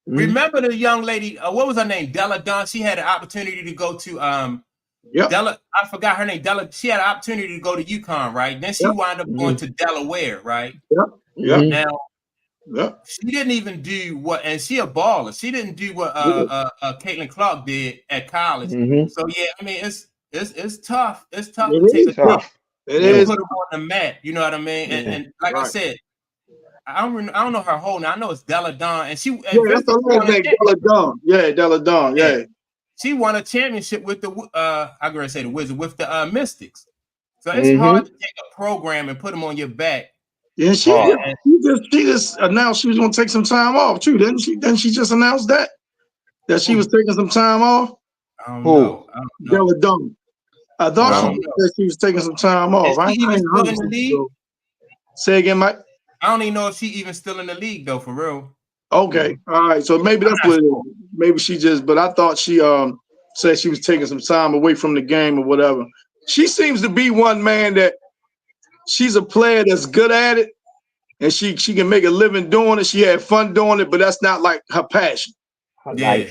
Speaker 1: Remember the young lady, what was her name? Della Don. She had an opportunity to go to Della, I forgot her name. Della, she had an opportunity to go to UConn, right? Then she wound up going to Delaware, right? Now, she didn't even do what, and she a baller. She didn't do what Caitlin Clark did at college. So yeah, I mean it's tough. It's tough to take a jump. It is. Put her on the mat. You know what I mean? And like I said, I don't know her whole name. I know it's Della Don, and she.
Speaker 3: That's the last name, Della Don. Yeah, Della Don. Yeah.
Speaker 1: She won a championship with the I'm gonna say the Wizard with the Mystics. So it's hard to take a program and put them on your back.
Speaker 3: Yeah, she just announced she was gonna take some time off too, didn't she? Didn't she just announce that she was taking some time off?
Speaker 1: I don't know.
Speaker 3: Della Don. I thought she said she was taking some time off.
Speaker 1: Is she even still in the league?
Speaker 3: Say again, Mike.
Speaker 1: I don't even know if she even still in the league though, for real.
Speaker 3: Okay, all right. So maybe that's what it is. Maybe she just. But I thought she said she was taking some time away from the game or whatever. She seems to be one, man, that she's a player that's good at it, and she can make a living doing it. She had fun doing it, but that's not like her passion. Yeah.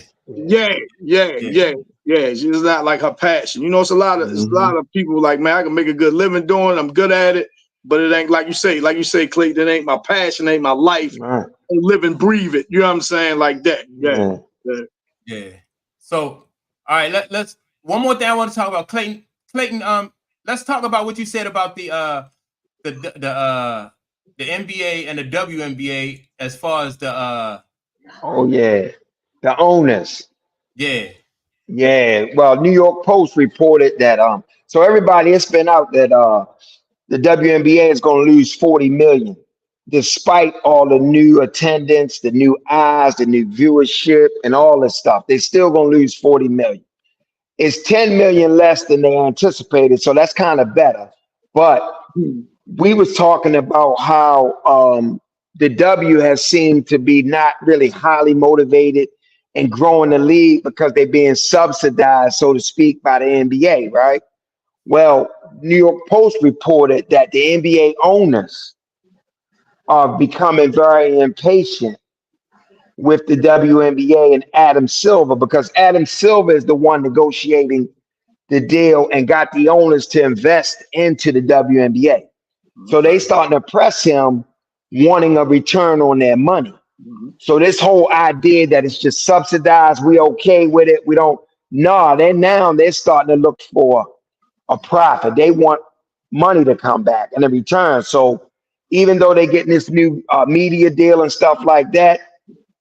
Speaker 3: She's not like her passion. It's a lot of people like, man, I can make a good living doing it. I'm good at it, but it ain't like you say, Clayton, it ain't my passion, ain't my life. Right. I live and breathe it. You know what I'm saying? Like that.
Speaker 1: Yeah. So, all right, let's one more thing I want to talk about. Clayton, let's talk about what you said about the NBA and the WNBA as far as the
Speaker 2: the owners.
Speaker 1: Yeah.
Speaker 2: Well, New York Post reported that so everybody, it's been out that the WNBA is going to lose $40 million despite all the new attendance, the new eyes, the new viewership, and all this stuff. They're still going to lose $40 million. It's $10 million less than they anticipated, so that's kind of better. But we was talking about how the W has seemed to be not really highly motivated and growing the league because they're being subsidized, so to speak, by the NBA, right? Well, New York Post reported that the NBA owners are becoming very impatient with the WNBA and Adam Silver, because Adam Silver is the one negotiating the deal and got the owners to invest into the WNBA. So they starting to press him, wanting a return on their money. So this whole idea that it's just subsidized, we okay with it, we don't. No, they're starting to look for a profit. They want money to come back and a return. So even though they're getting this new media deal and stuff like that,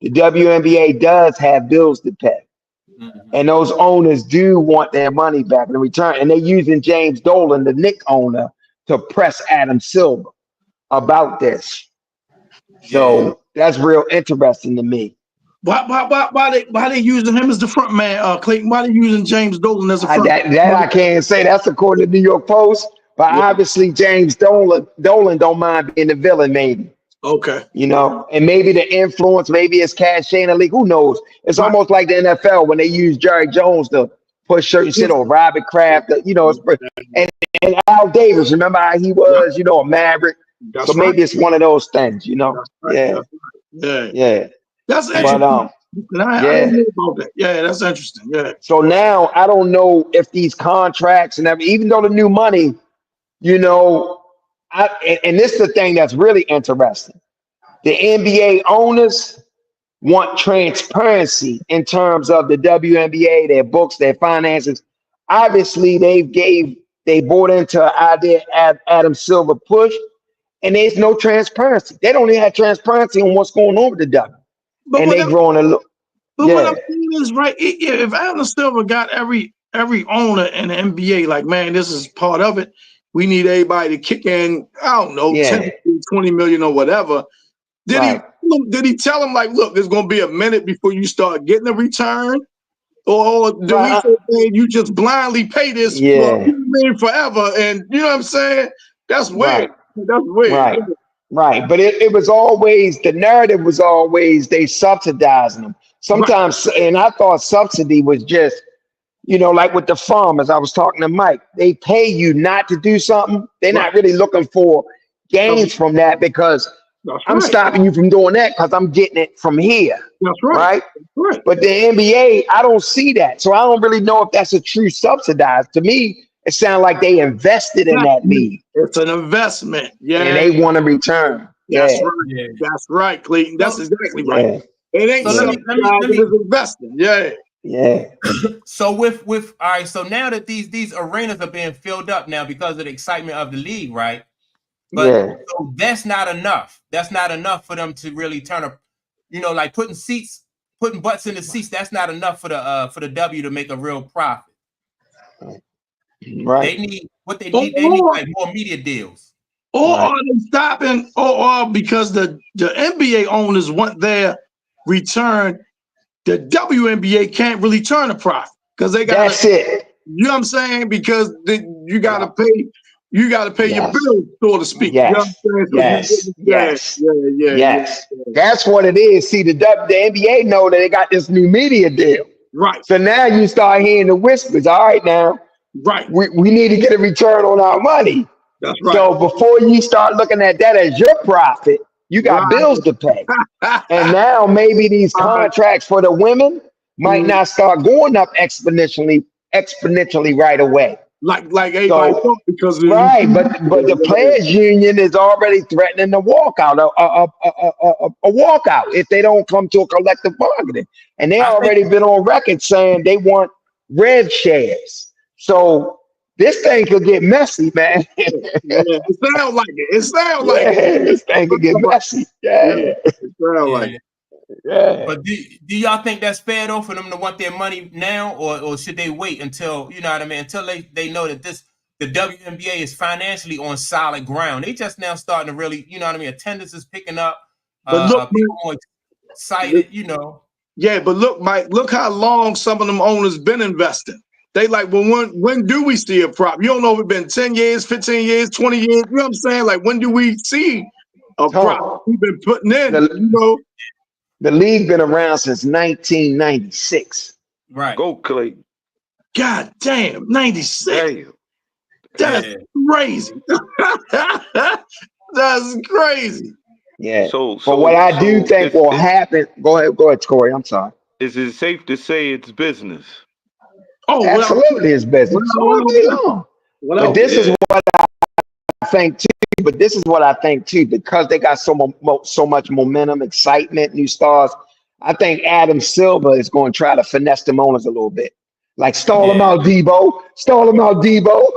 Speaker 2: the WNBA does have bills to pay. And those owners do want their money back in return. And they're using James Dolan, the Knicks owner, to press Adam Silver about this. So that's real interesting to me.
Speaker 3: Why they using him as the front man, Clayton? Why they using James Dolan as a front
Speaker 2: that I can't say. That's according to New York Post. But obviously James Dolan don't mind being the villain, maybe.
Speaker 3: Okay.
Speaker 2: You know, and maybe the influence, maybe it's cachet in the league. Who knows? It's almost like the NFL when they use Jerry Jones to push certain shit, or Robert Kraft. You know, and Al Davis. Remember how he was? You know, a maverick.
Speaker 3: That's
Speaker 2: so maybe it's one of those things. You know.
Speaker 3: Yeah. That's interesting.
Speaker 2: But
Speaker 3: I didn't know about that. Yeah, that's interesting. Yeah.
Speaker 2: So now I don't know if these contracts and everything, even though the new money, you know, and this is the thing that's really interesting. The NBA owners want transparency in terms of the WNBA, their books, their finances. Obviously, they bought into an idea Adam Silver push, and there's no transparency. They don't even have transparency on what's going on with the W. And they growing a little.
Speaker 3: But what I'm saying is, right, if Adam Silver got every owner in the NBA, like, man, this is part of it. We need everybody to kick in, I don't know, 10, 20 million or whatever. Did he tell him, like, look, there's going to be a minute before you start getting a return? Or do we say, man, you just blindly pay this for forever? And you know what I'm saying? That's weird. That's weird.
Speaker 2: Right. But it was always, the narrative was always they subsidizing them. Sometimes, and I thought subsidy was just, you know, like with the farmers, I was talking to Mike, they pay you not to do something. They're not really looking for gains from that because I'm stopping you from doing that because I'm getting it from here.
Speaker 3: That's right.
Speaker 2: Right? But the NBA, I don't see that. So I don't really know if that's a true subsidize. To me, it sounds like they invested in that league.
Speaker 3: It's an investment. Yeah.
Speaker 2: And they want to return.
Speaker 3: That's right. Yeah. That's right, Clayton. That's exactly right.
Speaker 2: Yeah.
Speaker 3: It ain't it's investing. Yeah.
Speaker 1: So with all right, so now that these arenas are being filled up now because of the excitement of the league, right? But so that's not enough. That's not enough for them to really turn up, you know, like putting butts in the seats. That's not enough for the W to make a real profit.
Speaker 2: Right.
Speaker 1: They need they need like more media deals.
Speaker 3: Or are they stopping, or because the NBA owners want their return, the WNBA can't really turn a profit because they got.
Speaker 2: That's it.
Speaker 3: You know what I'm saying? Because you got to pay. You got to pay your bills, so to speak.
Speaker 2: Yes.
Speaker 3: You know
Speaker 2: Yes. That's what it is. See, the NBA know that they got this new media deal.
Speaker 3: Right.
Speaker 2: So now you start hearing the whispers. All right, now.
Speaker 3: Right.
Speaker 2: We need to get a return on our money.
Speaker 3: That's right.
Speaker 2: So before you start looking at that as your profit, you got bills to pay. And now maybe these contracts for the women might not start going up exponentially right away.
Speaker 3: Like everybody thought because
Speaker 2: but the players union is already threatening to walk out a walkout if they don't come to a collective bargaining. And they already been on record saying they want rev shares. So this thing could get messy, man.
Speaker 3: It sounds like it. It sounds like it.
Speaker 2: This thing could get messy.
Speaker 3: It sounds like it.
Speaker 2: Yeah.
Speaker 1: But do y'all think that's fair though for them to want their money now, or should they wait until, you know what I mean, until they know that the WNBA is financially on solid ground? They just now starting to really, you know what I mean, attendance is picking up.
Speaker 3: But look,
Speaker 1: people more excited, you know.
Speaker 3: Yeah, but look, Mike, look how long some of them owners been investing. They like, well, when do we see a prop? You don't know if it's been 10 years, 15 years, 20 years. You know what I'm saying? Like, when do we see a prop? We've been putting in, you know.
Speaker 2: The league been around since 1996.
Speaker 1: Right.
Speaker 4: Go, Clay.
Speaker 3: God damn, 96. That's crazy. That's crazy.
Speaker 2: Yeah. So what I do think will happen. Go ahead, Corey. I'm sorry.
Speaker 4: Is it safe to say it's business?
Speaker 3: Oh,
Speaker 2: absolutely, it's business. But this is what I think too. But this is what I think too, because they got so much momentum, excitement, new stars. I think Adam Silver is going to try to finesse them owners a little bit. Like stall him out, Debo. Stall him out, Debo.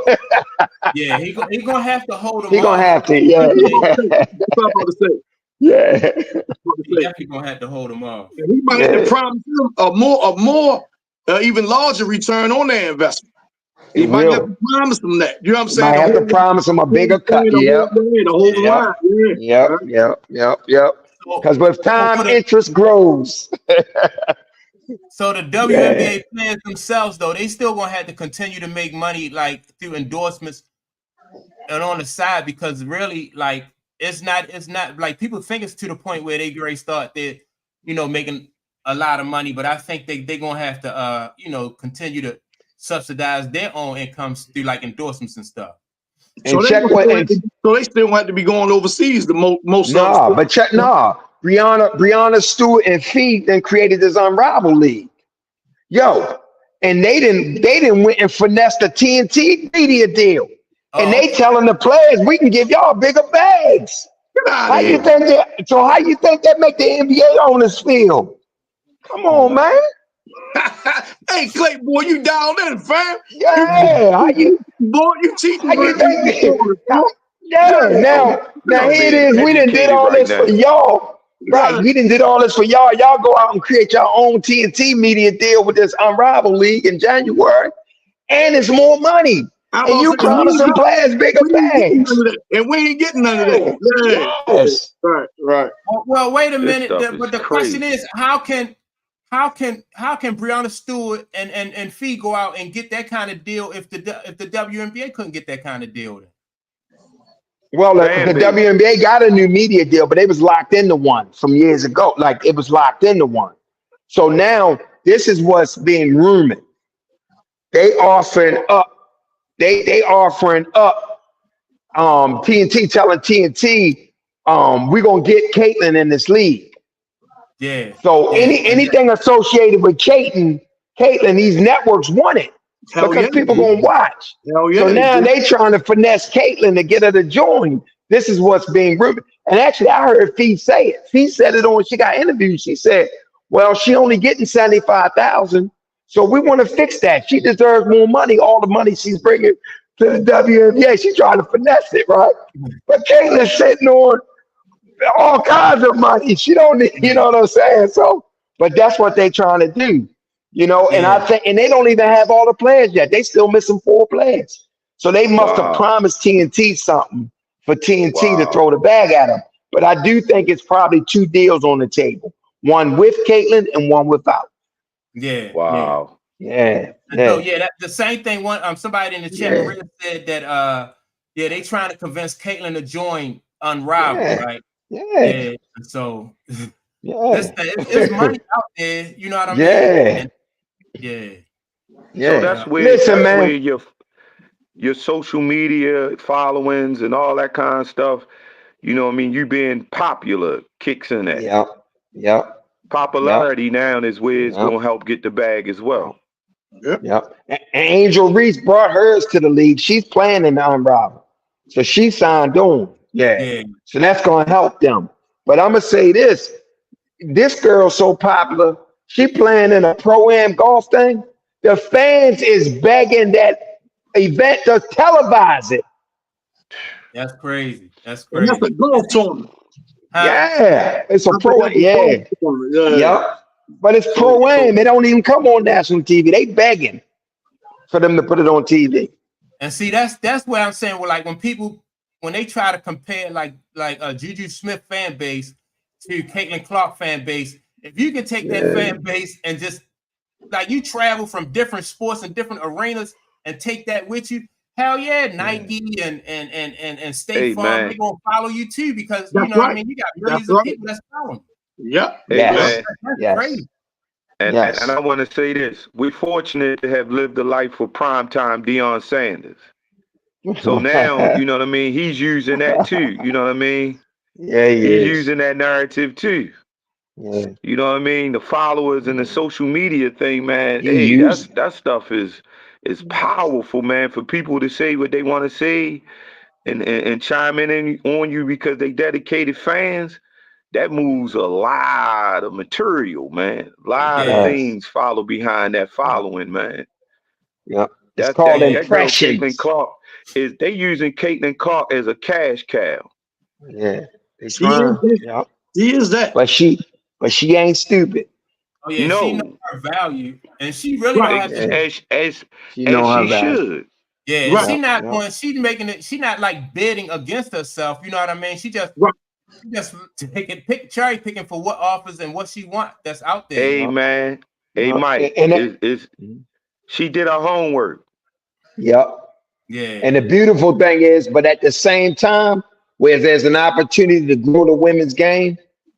Speaker 1: Yeah, he gonna have to hold him.
Speaker 2: He gonna have to. Yeah.
Speaker 3: That's what I'm about to say.
Speaker 2: Yeah.
Speaker 1: He definitely gonna have to hold him off.
Speaker 3: And he might have to promise him a more even larger return on their investment. He might have to promise them that. You know what I'm saying?
Speaker 2: Might have to promise them a bigger cut. Yeah.
Speaker 3: The whole line.
Speaker 2: Yep. Because with time, interest grows.
Speaker 1: So the WNBA players themselves, though, they still gonna have to continue to make money like through endorsements and on the side, because really, like, it's not like people think it's to the point where they already start making a lot of money, but I think they're gonna have to continue to subsidize their own incomes through like endorsements and stuff.
Speaker 2: And
Speaker 3: so they still want to be going overseas. Most
Speaker 2: Brianna Stewart and Fee then created this Unrivaled League. And they didn't went and finessed the TNT media deal. And they telling the players, we can give y'all bigger bags. How you think that make the NBA owners feel? Come on, man.
Speaker 3: Hey, Clay, boy, you down in, fam?
Speaker 2: Yeah,
Speaker 3: you teaching?
Speaker 2: How you think? Now here it is. We done did all this for y'all. Right, we done did all this for y'all. Y'all go out and create your own TNT media deal with this Unrivaled League in January, and it's more money. And you promise some players bigger bags.
Speaker 3: And we ain't getting none of that.
Speaker 2: Yes.
Speaker 3: Right.
Speaker 1: Well, wait a minute. But the question is, how can Brianna Stewart and Fee go out and get that kind of deal if the WNBA couldn't get that kind of deal? Then?
Speaker 2: Well, the WNBA got a new media deal, but it was locked into one from years ago. Like, it was locked into one. So now this is what's being rumored. They offering up. They offering up. TNT telling TNT, we're gonna get Caitlin in this league.
Speaker 1: Yeah.
Speaker 2: So anything associated with Caitlin, these networks want it because people gonna watch. So now they trying to finesse Caitlin to get her to join. This is what's being rumored. And actually, I heard Fee say it. Fee said it on. She got interviewed. She said, "Well, she only getting 75,000, so we want to fix that. She deserves more money. All the money she's bringing to the WNBA. She's trying to finesse it, right? But Caitlin's sitting on all kinds of money. She don't need, you know what I'm saying? So, but that's what they trying to do, And I think, and they don't even have all the players yet. They still missing 4 players. So they must have promised TNT something for TNT to throw the bag at them. But I do think it's probably 2 deals on the table: one with Caitlin and one without.
Speaker 1: Yeah.
Speaker 4: Wow.
Speaker 2: Yeah.
Speaker 1: So the same thing. Somebody in the chat said that they trying to convince Caitlin to join Unrivaled, right? Yeah. So there's money out there, you know what I mean?
Speaker 4: So that's where your social media followings and all that kind of stuff, you being popular kicks in that.
Speaker 2: Yep.
Speaker 4: Popularity now is where it's gonna help get the bag as well.
Speaker 2: Yep. And Angel Reese brought hers to the league. She's playing in the Unrivaled. So she signed on. Yeah. So that's gonna help them. But I'm gonna say this girl's so popular, she playing in a pro-am golf thing. The fans is begging that event to televise it.
Speaker 1: That's crazy.
Speaker 3: And that's a golf tournament.
Speaker 2: Yeah, it's a pro-am. Yeah. But it's pro-am. It don't even come on national TV. They begging for them to put it on TV.
Speaker 1: And see, that's what I'm saying. Well, like when they try to compare like a Juju Smith fan base to Caitlin Clark fan base, if you can take that fan base and just like you travel from different sports and different arenas and take that with you, hell yeah, Nike and State Farm, they're gonna follow you too, because you know what I mean, you got millions of people that's following.
Speaker 2: That's
Speaker 1: crazy.
Speaker 4: And I want to say this: we're fortunate to have lived the life of primetime Deion Sanders. So now, you know what I mean, he's using that too. You know what I mean?
Speaker 2: Yeah,
Speaker 4: he's using that narrative too. Yeah. You know what I mean? The followers and the social media thing, man. That stuff is powerful, man, for people to say what they want to say and chime in on you because they dedicated fans. That moves a lot of material, man. A lot of things follow behind that following, man.
Speaker 2: Yep. It's called impressions.
Speaker 4: Caitlin Clark they using Caitlin Clark as a cash cow.
Speaker 2: Yeah.
Speaker 3: She is that.
Speaker 2: But she ain't stupid.
Speaker 1: Oh yeah, she knows her value, and she really don't have to.
Speaker 4: As she should.
Speaker 1: Yeah, she's not going. She's making it. She's not like bidding against herself. You know what I mean? She just Just cherry picking for what offers and what she want that's out there.
Speaker 4: Hey man, hey Mike, she did her homework.
Speaker 2: Yep.
Speaker 1: Yeah.
Speaker 2: And the beautiful thing is, but at the same time, where there's an opportunity to grow the women's game,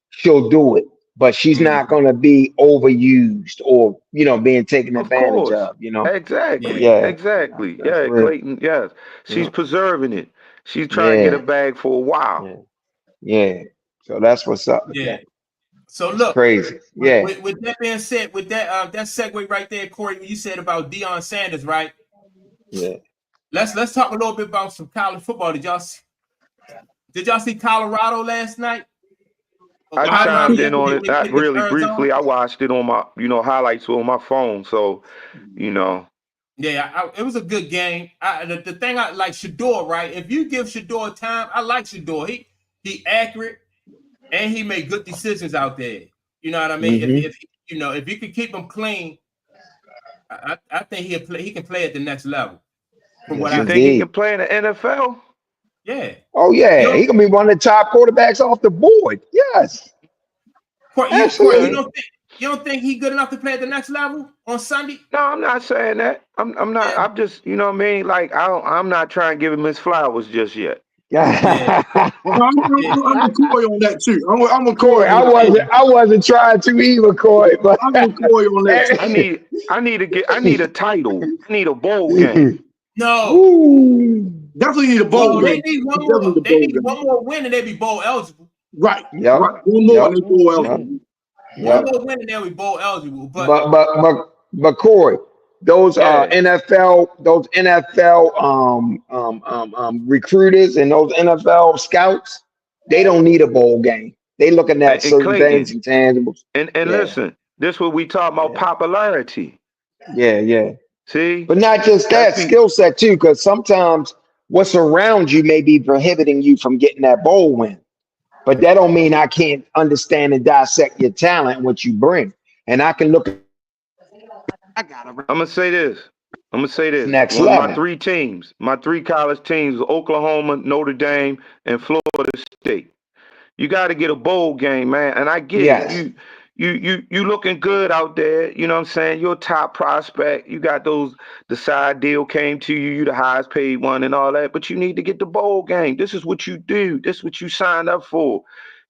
Speaker 2: she'll do it. But she's not going to be overused or, being taken advantage of,
Speaker 4: Exactly.
Speaker 2: Yeah.
Speaker 4: Exactly.
Speaker 2: That's
Speaker 4: Yeah,
Speaker 2: real.
Speaker 4: Clayton. Yes. She's preserving it. She's trying to get a bag for a while.
Speaker 2: Yeah. So that's what's up with that.
Speaker 1: So
Speaker 2: it's
Speaker 1: look,
Speaker 2: crazy. Yeah.
Speaker 1: With that being said, with that segue right there, Corey, when you said about Deion Sanders, right?
Speaker 2: Yeah.
Speaker 1: Let's talk a little bit about some college football. Did y'all see Colorado last night?
Speaker 4: I chimed in on it not really briefly. I watched it on my, highlights on my phone. So,
Speaker 1: Yeah, it was a good game. The thing I like Shador, right? If you give Shador time, I like Shador. He accurate and he made good decisions out there. You know what I mean? If you could keep him clean, I think he can play at the next level.
Speaker 4: From what I think he can play in the NFL?
Speaker 1: Yeah.
Speaker 2: Oh yeah, he can be one of the top quarterbacks off the board. Yes.
Speaker 1: Absolutely. You don't think he's good enough to play at the next level on Sunday?
Speaker 4: No, I'm not saying that. I'm not. I'm just, you know what I mean. Like I'm not trying to give him his flowers just yet.
Speaker 3: Yeah. I'm with Corey on that too. I'm with Corey.
Speaker 2: I wasn't trying to either, Corey, but
Speaker 3: I'm with Corey on that too.
Speaker 4: I need a title. I need a bowl game.
Speaker 1: No.
Speaker 2: Ooh.
Speaker 3: Definitely need a bowl game.
Speaker 1: They need one more. They need one more win and they be bowl eligible.
Speaker 3: Right.
Speaker 2: Yep.
Speaker 3: Right. One more and they bowl eligible.
Speaker 1: One more win and they'll be bowl eligible.
Speaker 2: But Corey, those NFL recruiters and those NFL scouts, they don't need a bowl game. They looking at certain things and tangibles.
Speaker 4: And listen, this what we talk about popularity.
Speaker 2: Yeah.
Speaker 4: See?
Speaker 2: But not just that, skill set too, because sometimes what's around you may be prohibiting you from getting that bowl win. But that don't mean I can't understand and dissect your talent and what you bring. And I can look at
Speaker 4: I'm gonna say this.
Speaker 2: Next
Speaker 4: One
Speaker 2: level.
Speaker 4: of my three college teams, Oklahoma, Notre Dame, and Florida State. You got to get a bowl game, man. And I get it. You looking good out there. You know what I'm saying? You're a top prospect. You got the side deal came to you. You the highest paid one and all that. But you need to get the bowl game. This is what you do. This is what you signed up for.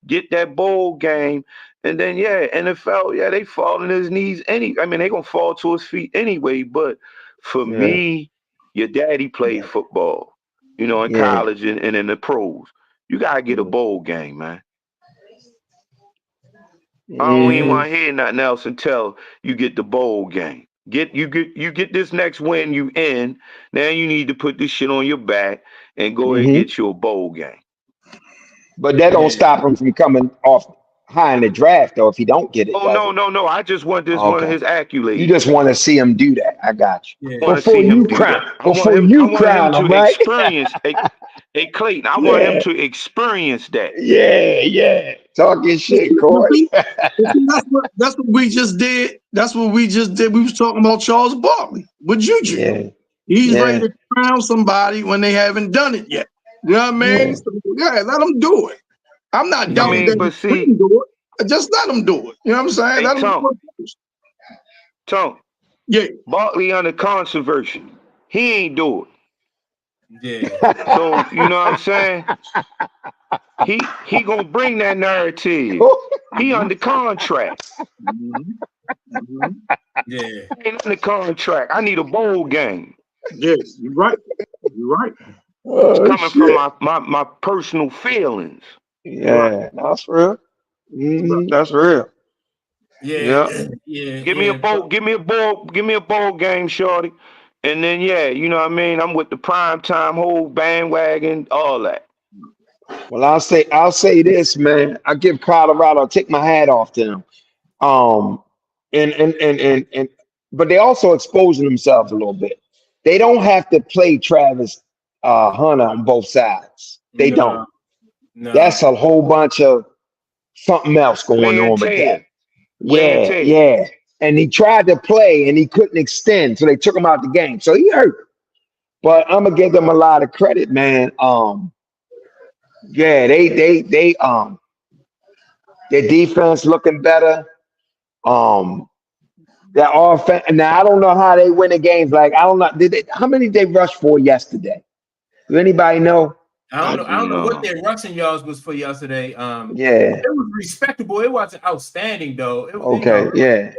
Speaker 4: Get that bowl game. And then, NFL, they fall in his knees. They going to fall to his feet anyway. But for me, your daddy played football, in college and in the pros. You got to get a bowl game, man. I don't even want to hear nothing else until you get the bowl game. You get this next win, you in. Now you need to put this shit on your back and go and get your bowl game.
Speaker 2: But that don't stop him from coming off high in the draft, though, if he don't get it.
Speaker 4: Oh, no. I just want one of his accolades.
Speaker 2: You just want to see him do that. I got you.
Speaker 4: Yeah. Before you crown him, right? Experience. Hey, Clayton, I want him to experience that.
Speaker 2: Yeah. Talking shit, Corey.
Speaker 3: That's what we just did. We was talking about Charles Barkley with Juju.
Speaker 2: Yeah.
Speaker 3: He's ready to crown somebody when they haven't done it yet. You know what I mean?
Speaker 2: Yeah.
Speaker 3: So, let them do it. I'm not doubting that he can do it. Just let them do it. You know what I'm saying?
Speaker 4: Hey,
Speaker 3: let them do it.
Speaker 4: Tom.
Speaker 3: Yeah.
Speaker 4: Barkley under controversy. He ain't do it.
Speaker 1: Yeah.
Speaker 4: So, you know what I'm saying? He gonna bring that narrative. He under contract.
Speaker 1: Yeah.
Speaker 4: He ain't under contract. I need a bowl game.
Speaker 3: Yes, you're right.
Speaker 4: It's coming from my personal feelings.
Speaker 2: Yeah, that's real. That's real.
Speaker 1: Yeah.
Speaker 4: Give me a bowl game, shorty. And then you know what I mean? I'm with the prime time whole bandwagon, all that.
Speaker 2: Well, I'll say this, man. I give Colorado, take my hat off to them. But they also exposing themselves a little bit. They don't have to play Travis Hunter on both sides. They don't. No. That's a whole bunch of something else going on with that. Yeah. And he tried to play and he couldn't extend, so they took him out the game. So he hurt. But I'm gonna give them a lot of credit, man. Yeah, their defense looking better. Their offense. Now I don't know how they win the games. Like I don't know. How many did they rush for yesterday? Does anybody know?
Speaker 1: I don't know what their rushing yards was for yesterday.
Speaker 2: Yeah.
Speaker 1: It was respectable. It wasn't outstanding though.
Speaker 2: Okay. Yeah.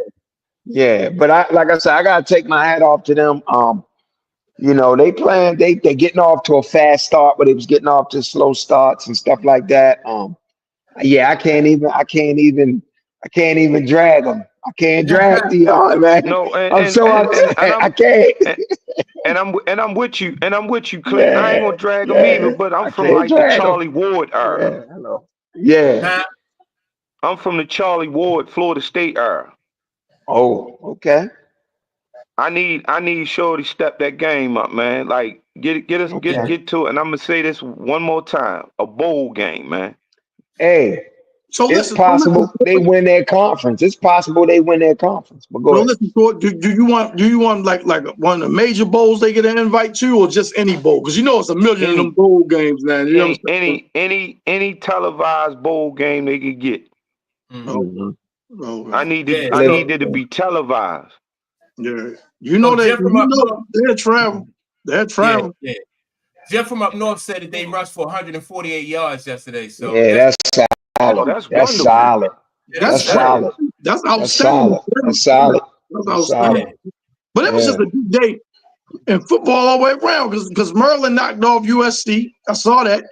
Speaker 2: Yeah. But like I said, I gotta take my hat off to them. They getting off to a fast start, but it was getting off to slow starts and stuff like that. Yeah, I can't even drag them. I can't drag Dion, man.
Speaker 4: No,
Speaker 2: I'm so upset. I can't.
Speaker 4: And I'm with you, Clayton.
Speaker 2: Yeah,
Speaker 4: I ain't gonna drag them either, but I'm from like the Charlie Ward era.
Speaker 2: Yeah.
Speaker 4: I'm from the Charlie Ward, Florida State era.
Speaker 2: Oh, okay.
Speaker 4: I need Shorty step that game up, man. Like get to it. And I'm gonna say this one more time: a bowl game, man.
Speaker 2: Hey, it's possible they win their conference. It's possible they win their conference. But go ahead.
Speaker 3: Listen, do you want like one of the major bowls they get an invite to, or just any bowl? Because it's a million of them bowl games now.
Speaker 4: Any televised bowl game they could get.
Speaker 2: Mm-hmm.
Speaker 4: I need it to be televised.
Speaker 3: Yeah, they're travel. They're travel.
Speaker 1: Yeah. Jeff from up north said that they rushed for 148 yards yesterday. So
Speaker 2: yeah, that's solid.
Speaker 4: Oh, that's
Speaker 2: solid.
Speaker 3: That's solid. That's outstanding.
Speaker 2: That's solid.
Speaker 3: That's outstanding. But it was just a good day in football all the way around because Maryland knocked off USC. I saw that.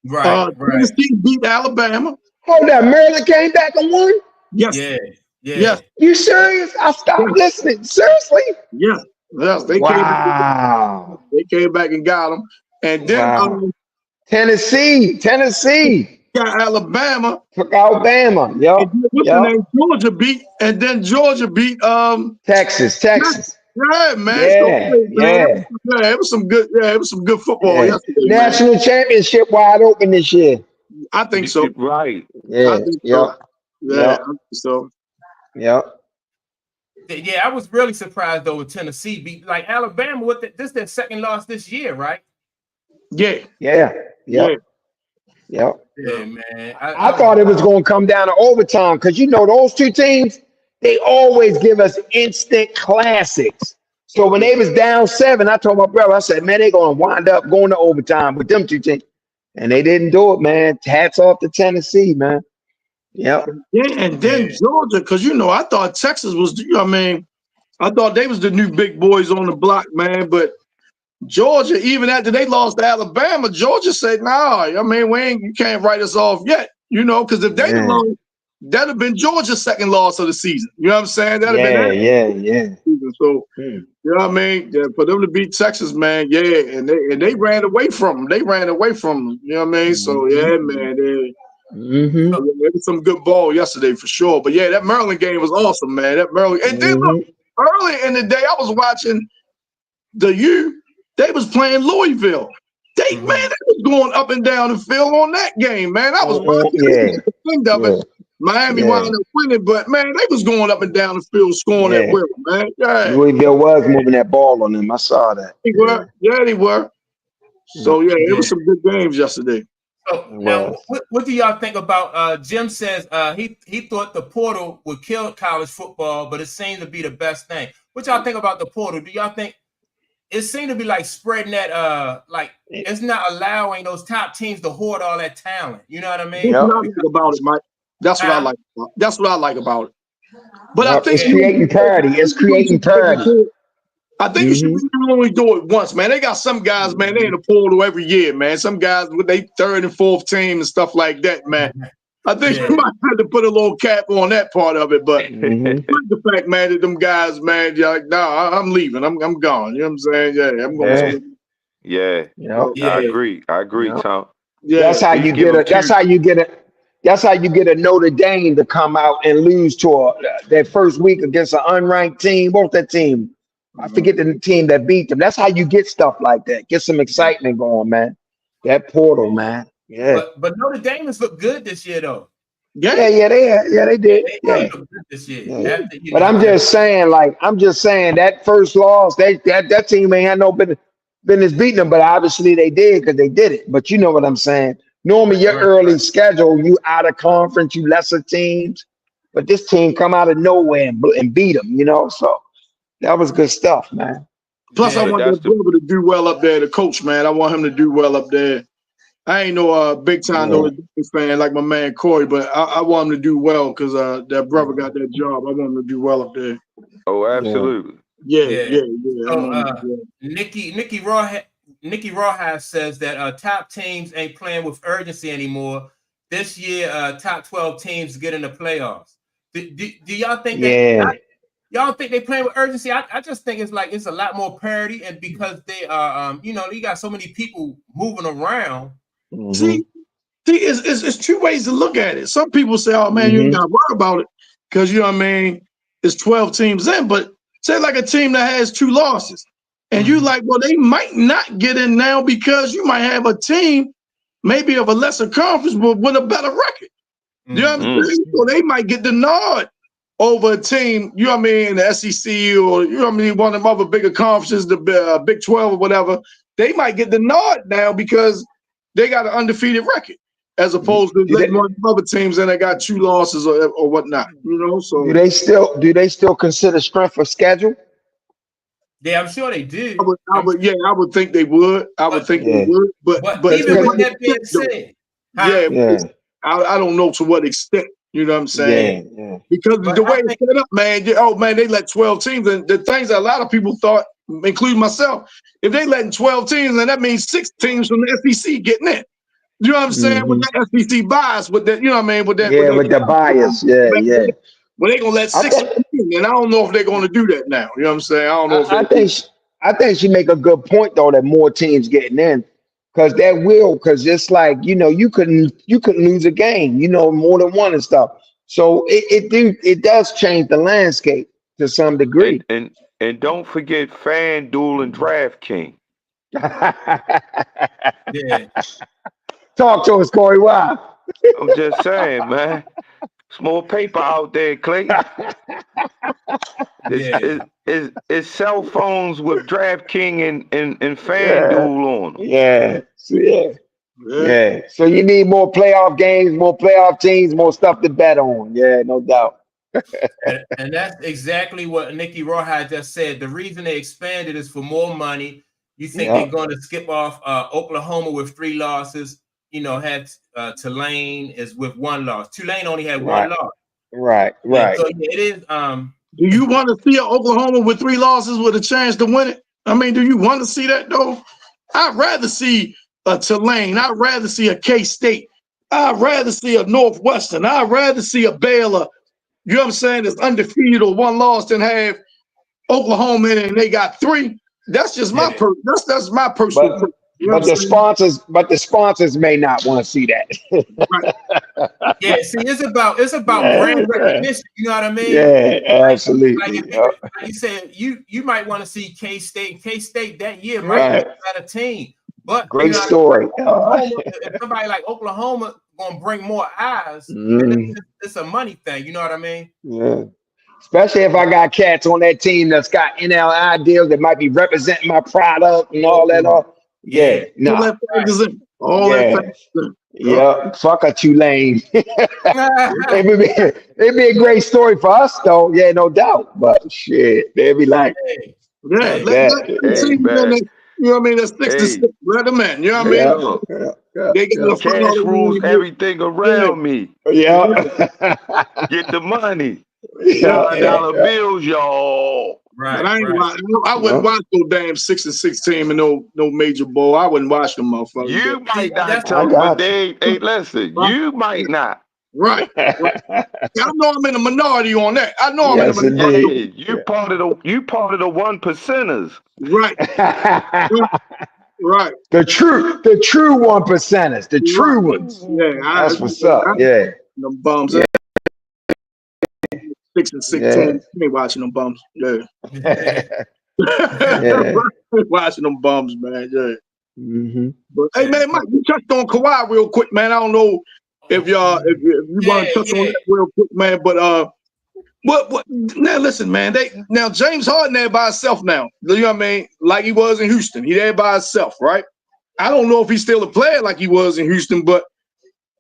Speaker 1: Right.
Speaker 3: Tennessee beat Alabama.
Speaker 2: Hold on, Maryland came back and won?
Speaker 3: Yes.
Speaker 1: Yeah.
Speaker 3: Yes.
Speaker 2: You serious? I stopped listening. Seriously?
Speaker 3: Yes. They came back and got them. And then
Speaker 2: Tennessee
Speaker 3: got Alabama.
Speaker 2: Took Alabama. Yep.
Speaker 3: What's the name? Georgia beat
Speaker 2: Texas.
Speaker 3: Yeah, man. It was some good football yesterday.
Speaker 2: National championship wide open this year.
Speaker 3: I think so.
Speaker 4: Right.
Speaker 2: Yeah.
Speaker 3: I think so. Yeah. I think so.
Speaker 2: Yep.
Speaker 1: Yeah, I was really surprised though with Tennessee beat like Alabama. This is their second loss this year, right?
Speaker 3: Yeah.
Speaker 2: Yep.
Speaker 1: Yeah, man.
Speaker 2: I thought it was going to come down to overtime because those two teams, they always give us instant classics. So when they was down 7, I told my brother, I said, man, they're going to wind up going to overtime with them two teams. And they didn't do it, man. Hats off to Tennessee, man. Yep.
Speaker 3: And then Georgia, because I thought Texas was, I thought they was the new big boys on the block, man. But Georgia, even after they lost to Alabama, Georgia said, "Nah, you can't write us off yet." Because if they lost, that'd have been Georgia's second loss of the season. You know what I'm saying? That'd have been
Speaker 2: yeah.
Speaker 3: So, you know what I mean? For them to beat Texas, man, and they ran away from them. You know what I mean? So, yeah, man. There was some good ball yesterday for sure. But, yeah, that Maryland game was awesome, man. That Maryland. And then, look, early in the day, I was watching the U. They was playing Louisville. They was going up and down the field on that game, man. I was watching Miami wound up winning, but man, they was going up and down the field scoring at will, man. Yeah.
Speaker 2: Louisville was moving that ball on them. I saw that.
Speaker 3: They were. So it was some good games yesterday.
Speaker 1: So now, what do y'all think about? Jim says he thought the portal would kill college football, but it seemed to be the best thing. What y'all think about the portal? Do y'all think it seemed to be like spreading that? Like it's not allowing those top teams to hoard all that talent. You know what I mean?
Speaker 3: That's what I like about it, Mike. That's what I like. That's what I like about it. But I think
Speaker 2: it's creating parity.
Speaker 3: I think you should only do it once, man. They got some guys, man. They in the portal every year, man. Some guys with their third and fourth team and stuff like that, man. I think you might have to put a little cap on that part of it, but the fact, man, that them guys, man, you're like, nah, I'm leaving. I'm gone. You know what I'm saying? Yeah, I'm going.
Speaker 4: I agree, Tom.
Speaker 2: Yeah, that's how you get it. That's how you get a Notre Dame to come out and lose to their first week against an unranked team. What's that team? I forget the team that beat them. That's how you get stuff like that. Get some excitement going, man. That portal, man. Yeah.
Speaker 1: But Notre Dame has looked good this year, though.
Speaker 2: They did.
Speaker 1: They looked good this year.
Speaker 2: Yeah. But I'm just saying that first loss, that team ain't had no business beating them, but obviously they did because they did it. But you know what I'm saying? Normally, your early schedule, you out of conference, you lesser teams, but this team come out of nowhere and beat them. You know, so that was good stuff, man.
Speaker 3: Plus, I want that brother to do well up there. The coach, man, I want him to do well up there. I ain't no big time fan like my man Corey, but I want him to do well because that brother got that job. I want him to do well up there.
Speaker 4: Oh, absolutely.
Speaker 3: Yeah.
Speaker 1: So, Nikki Rawhide says that top teams ain't playing with urgency anymore. This year, top 12 teams get in the playoffs. Do y'all think that? Y'all think they playing with urgency? I just think it's a lot more parity, and because they are, you got so many people moving around.
Speaker 3: Mm-hmm. See, it's two ways to look at it. Some people say, "Oh man, you ain't got to worry about it," because you know what I mean. It's 12 teams in, but say like a team that has 2 losses, and you like, well, they might not get in now because you might have a team maybe of a lesser conference but with a better record. You know what I'm saying? So they might get the nod over a team, you know what I mean, the SEC or you know what I mean, one of them other bigger conferences, the Big 12 or whatever. They might get the nod now because they got an undefeated record, as opposed to one of the other teams and they got 2 losses or whatnot. You know, so
Speaker 2: do they still consider strength of schedule?
Speaker 1: Yeah, I'm sure they do.
Speaker 3: I would think they would. I would think they would. But
Speaker 1: even with that being said,
Speaker 3: I don't know to what extent. You know what I'm saying? Yeah. Because the way it's set up, man. They let 12 teams, and the things that a lot of people thought, including myself, if they letting 12 teams, then that means 6 teams from the SEC getting in. You know what I'm saying? With that SEC bias, with that, you know what I mean? With that,
Speaker 2: with the bias,
Speaker 3: Well, they're gonna let 6 in, and I don't know if they're gonna do that now. You know what I'm saying? I don't know.
Speaker 2: I think she make a good point though that more teams getting in, because it's like you couldn't lose a game, more than one and stuff. So it does change the landscape to some degree.
Speaker 4: And don't forget FanDuel and DraftKings.
Speaker 2: Talk to us, Corey. Why?
Speaker 4: I'm just saying, man. It's more paper out there, Clay. It's cell phones with DraftKings and FanDuel on them.
Speaker 2: Yeah. So you need more playoff games, more playoff teams, more stuff to bet on. Yeah, no doubt.
Speaker 1: and that's exactly what Nikki Rawhide just said. The reason they expanded is for more money. You think they're going to skip off Oklahoma with 3 losses? Had Tulane is with 1 loss. Tulane only had 1 loss.
Speaker 2: Right.
Speaker 1: So it is.
Speaker 3: Do you want to see an Oklahoma with 3 losses with a chance to win it? I mean, do you want to see that though? I'd rather see a Tulane. I'd rather see a K-State. I'd rather see a Northwestern. I'd rather see a Baylor. You know what I'm saying? That's undefeated or 1 loss than have Oklahoma in it and they got 3. That's just my that's my personal.
Speaker 2: But the sponsors may not want to see that.
Speaker 1: Yeah, see, it's about brand recognition. You know what I mean?
Speaker 2: Yeah, absolutely.
Speaker 1: Like you said, you might want to see K-State. K-State that year might be a better team. But
Speaker 2: great story.
Speaker 1: If somebody like Oklahoma gonna bring more eyes, it's a money thing. You know what I mean?
Speaker 2: Yeah. Especially if I got cats on that team that's got NLI deals that might be representing my product and all that. Fuck a Tulane. It'd be a great story for us though. Yeah, no doubt. But shit, they'd be like,
Speaker 3: you know what I mean? That's 6 to 6. Let them in. You know what I mean?
Speaker 4: They get cash rules everything around me.
Speaker 2: Yeah.
Speaker 4: Get the money. $dollar bills, y'all.
Speaker 3: Right. I wouldn't watch no damn 6 to 6 team and no major bowl. I wouldn't watch them motherfuckers.
Speaker 4: You might not tell them, but they ain't listen. You might not.
Speaker 3: Right. I know I'm in a minority on that. I know I'm in a minority.
Speaker 4: You part of the 1%ers.
Speaker 3: Right. Right.
Speaker 2: The true 1%ers, the true ones.
Speaker 3: Yeah,
Speaker 2: that's what's up. Yeah.
Speaker 3: Them bums. Yeah. 6 and 6 teams. You ain't watching them bums. Yeah. Watching them bums, man. Yeah. But hey, man, Mike, you touched on Kawhi real quick, man. I don't know if you want to touch on that real quick, man. But what now? Listen, man. Now James Harden there by himself now. You know what I mean? Like he was in Houston. He there by himself, right? I don't know if he's still a player like he was in Houston, but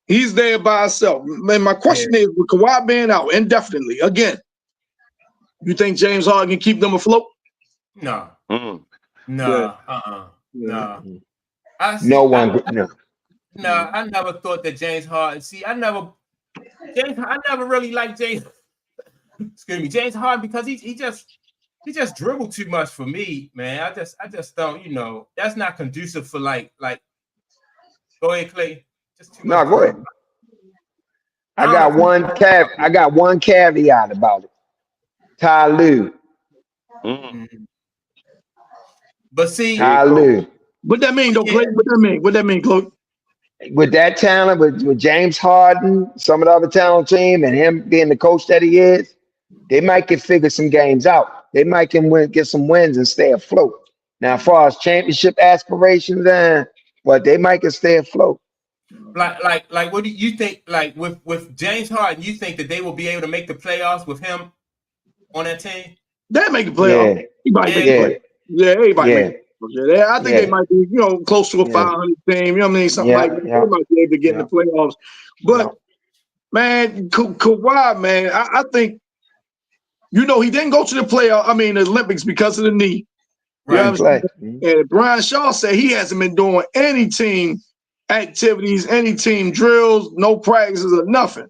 Speaker 3: He's there by himself. Man, my question is, with Kawhi being out indefinitely, again, you think James Harden can keep them afloat?
Speaker 1: No.
Speaker 4: Mm.
Speaker 1: No.
Speaker 3: Yeah.
Speaker 1: No.
Speaker 2: I
Speaker 1: never thought that James Harden. See, I never really liked James. Excuse me, James Harden, because he just dribbled too much for me, man. I just don't, that's not conducive for like. Go ahead, Clay. Just too much.
Speaker 2: No, go ahead. I got one caveat about it. Ty Lue.
Speaker 1: But see,
Speaker 2: Ty Lue.
Speaker 3: What that mean, though, Clay? What that mean, Clay?
Speaker 2: With that talent, with James Harden, some of the other talent team, and him being the coach that he is, they might can figure some games out. They might can get some wins and stay afloat. Now, as far as championship aspirations, but they might can stay afloat.
Speaker 1: Like, what do you think? Like with James Harden, you think that they will be able to make the playoffs with him on that team?
Speaker 3: They make the playoffs. Everybody. Yeah, I think they might be, close to a 500 team. You know what I mean? Something like that. They might be able to get in the playoffs. But man, Kawhi, man, I think, he didn't go to the the Olympics because of the knee.
Speaker 2: Right.
Speaker 3: And Brian Shaw said he hasn't been doing any team activities, any team drills, no practices or nothing.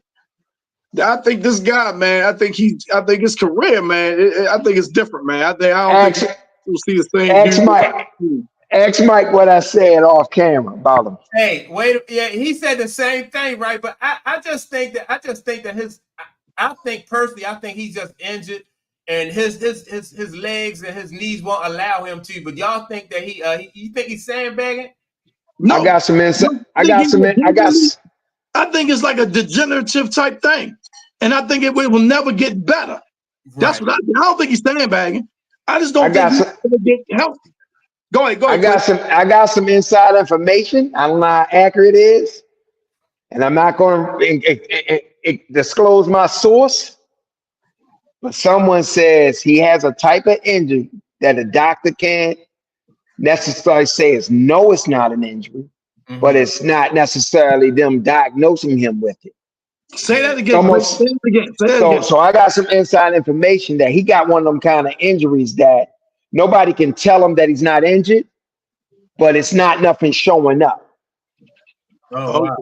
Speaker 3: I think this guy, man, I think his career, man, I think it's different, man. I don't think we'll see the same.
Speaker 2: Ask Mike what I said off camera about him.
Speaker 1: Hey, he said the same thing, right? But I think personally, I think he's just injured, and his legs and his knees won't allow him to. But y'all think that you think he's sandbagging?
Speaker 2: No, I got some insight. I
Speaker 3: think it's like a degenerative type thing, and I think it will never get better. Right. That's what I don't think he's sandbagging. I just don't think he's gonna get healthy. Go ahead.
Speaker 2: I got some inside information. I don't know how accurate it is, and I'm not going to disclose my source. But someone says he has a type of injury that a doctor can't necessarily say it's not an injury, but it's not necessarily them diagnosing him with it.
Speaker 3: Say that again. Say it again.
Speaker 2: So I got some inside information that he got one of them kind of injuries that nobody can tell him that he's not injured, but it's not nothing showing up.
Speaker 1: Oh, wow.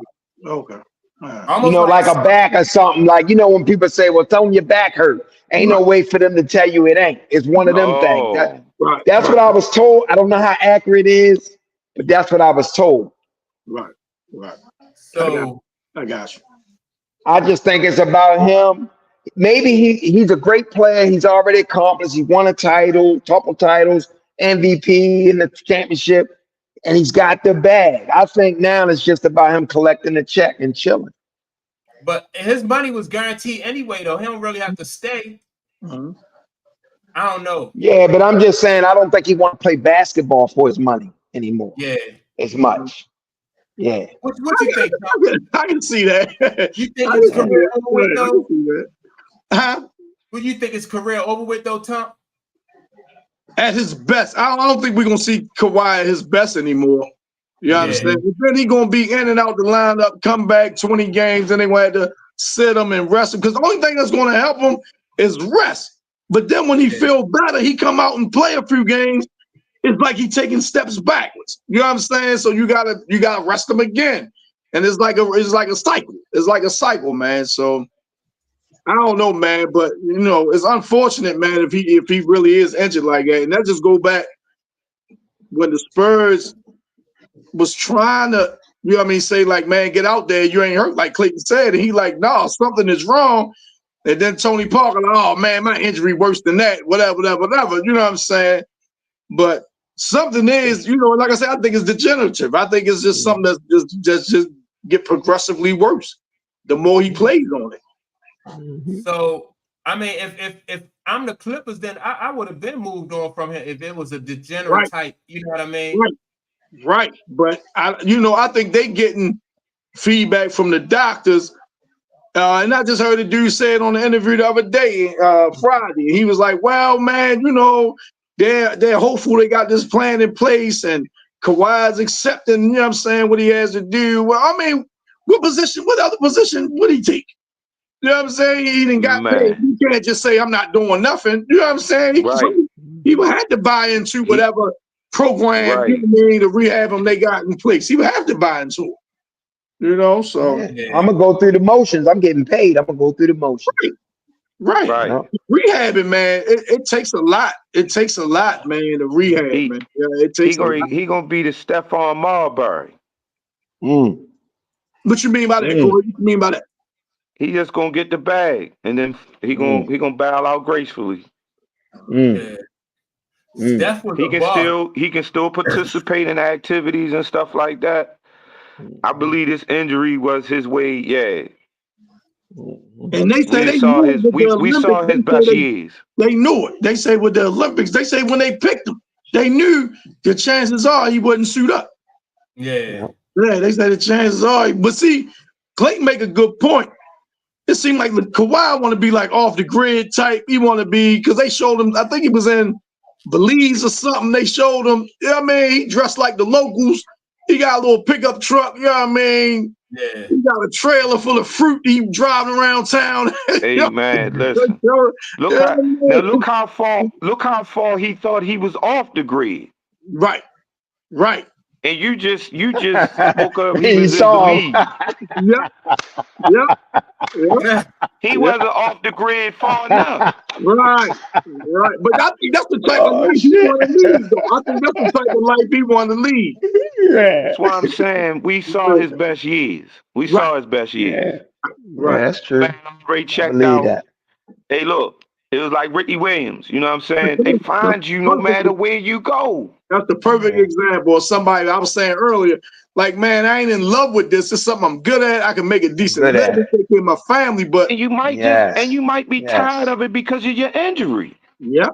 Speaker 3: Okay.
Speaker 2: Like a back or something. Like, when people say, well, tell them your back hurt. Ain't no way for them to tell you it ain't. It's one of them things. That's what I was told. I don't know how accurate it is, but that's what I was told.
Speaker 3: Right.
Speaker 1: So
Speaker 3: I got you.
Speaker 2: I just think it's about him. Maybe he's a great player. He's already accomplished. He won a title, couple titles, MVP in the championship, and he's got the bag. I think now it's just about him collecting the check and chilling.
Speaker 1: But his money was guaranteed anyway, though. He don't really have to stay.
Speaker 3: Mm-hmm.
Speaker 1: I don't know.
Speaker 2: Yeah, but I'm just saying I don't think he want to play basketball for his money anymore.
Speaker 1: Yeah,
Speaker 2: as much. Yeah.
Speaker 1: What you think?
Speaker 3: I can see that.
Speaker 1: You think his career over with though? What do you think his career over with though, Tom?
Speaker 3: At his best, I don't think we're gonna see Kawhi at his best anymore. You understand? But then he's gonna be in and out the lineup, come back 20 games, and they gonna have to sit him and rest him. Because the only thing that's gonna help him is rest. But then when he feels better, he come out and play a few games. It's like he's taking steps backwards. You know what I'm saying? So you gotta rest him again. And it's like a cycle. It's like a cycle, man. So I don't know, man, but it's unfortunate, man, if he really is injured like that. And that just go back when the Spurs was trying to, say like, man, get out there, you ain't hurt, like Clayton said. And he like, no, something is wrong. And then Tony Parker, like, oh man, my injury worse than that, whatever. You know what I'm saying? But something is, like I said, I think it's degenerative. I think it's just something that's just get progressively worse the more he plays on it.
Speaker 1: So I mean, if I'm the Clippers, then I would have been moved on from him if it was a degenerate type. You know what I mean?
Speaker 3: Right. But I think they getting feedback from the doctors. And I just heard a dude say it on the interview the other day, Friday. He was like, well, man, they're hopeful they got this plan in place and Kawhi's accepting, what he has to do. Well, I mean, What other position would he take? You know what I'm saying? He didn't got paid. You can't just say I'm not doing nothing. You know what I'm saying? He would have to buy into whatever program, you know what I mean, to rehab them they got in place. He would have to buy into it. You know, so
Speaker 2: I'm gonna go through the motions. I'm getting paid. I'm gonna go through the motions.
Speaker 3: Right. You know? Rehabbing, man, it takes a lot. It takes a lot, man, to rehab, man. Yeah, it takes
Speaker 4: he gonna be the Stephon Marbury.
Speaker 3: What you mean by that, Corey? What you mean by that?
Speaker 4: He just gonna get the bag, and then he gonna bow out gracefully.
Speaker 1: Steph was
Speaker 4: he can still participate in activities and stuff like that. I believe this injury was his way. Yeah.
Speaker 3: And they say
Speaker 4: we saw his best years.
Speaker 3: They knew it. They say with the Olympics, they say when they picked him, they knew the chances are he wouldn't suit up.
Speaker 1: Yeah,
Speaker 3: they say the chances are. But see, Clayton make a good point. It seemed like Kawhi want to be like off the grid type. He want to be, because they showed him, I think he was in Belize or something. They showed him, you know what I mean? He dressed like the locals. He got a little pickup truck, you know what I mean?
Speaker 1: Yeah.
Speaker 3: He got a trailer full of fruit. He driving around town.
Speaker 4: Hey man, listen. Look how far he thought he was off the grid.
Speaker 3: Right.
Speaker 4: And you just spoke up. He was in the league.
Speaker 3: Yeah.
Speaker 4: He wasn't off the grid far enough.
Speaker 3: Right. But I think that's the type of life he want to lead, though. I think that's the type of life he want to lead.
Speaker 4: That's why I'm saying we saw his best years.
Speaker 2: Right, that's true.
Speaker 4: Man, already checked out. That. Hey, look, it was like Ricky Williams. You know what I'm saying? They find you no matter where you go.
Speaker 3: That's the perfect example of somebody I was saying earlier. Like, man, I ain't in love with this. It's something I'm good at. I can make it decent. Let me take care of my family, but
Speaker 4: and you might be tired of it because of your injury.
Speaker 3: Yep.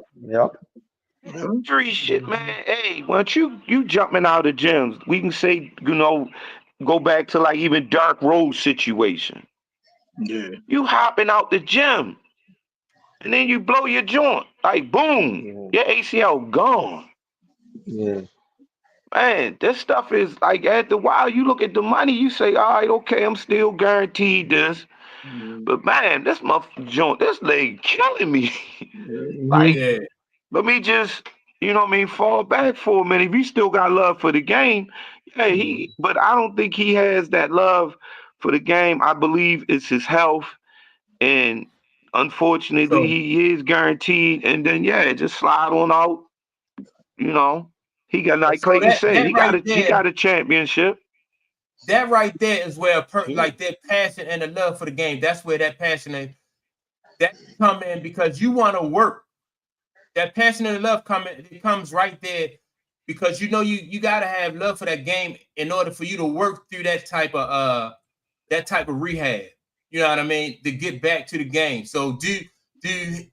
Speaker 4: Injury shit, man. Hey, once you jumping out of gyms, we can say, go back to like even Dark Road situation.
Speaker 3: Yeah.
Speaker 4: You hopping out the gym, and then you blow your joint. Like, boom, your ACL gone.
Speaker 2: Yeah.
Speaker 4: Man, this stuff is like, after a while, you look at the money, you say, all right, okay, I'm still guaranteed this. But man, this joint, this leg killing me. Let me just, fall back for a minute. If he still got love for the game, but I don't think he has that love for the game. I believe it's his health. And unfortunately, he is guaranteed. And then, just slide on out, He got, like Clayton said, he got a championship.
Speaker 1: That right there is where like that passion and the love for the game. That's where that passion that come in, because you want to work. That passion and love comes right there, because you got to have love for that game in order for you to work through that type of rehab. You know what I mean? To get back to the game. So do Kawhi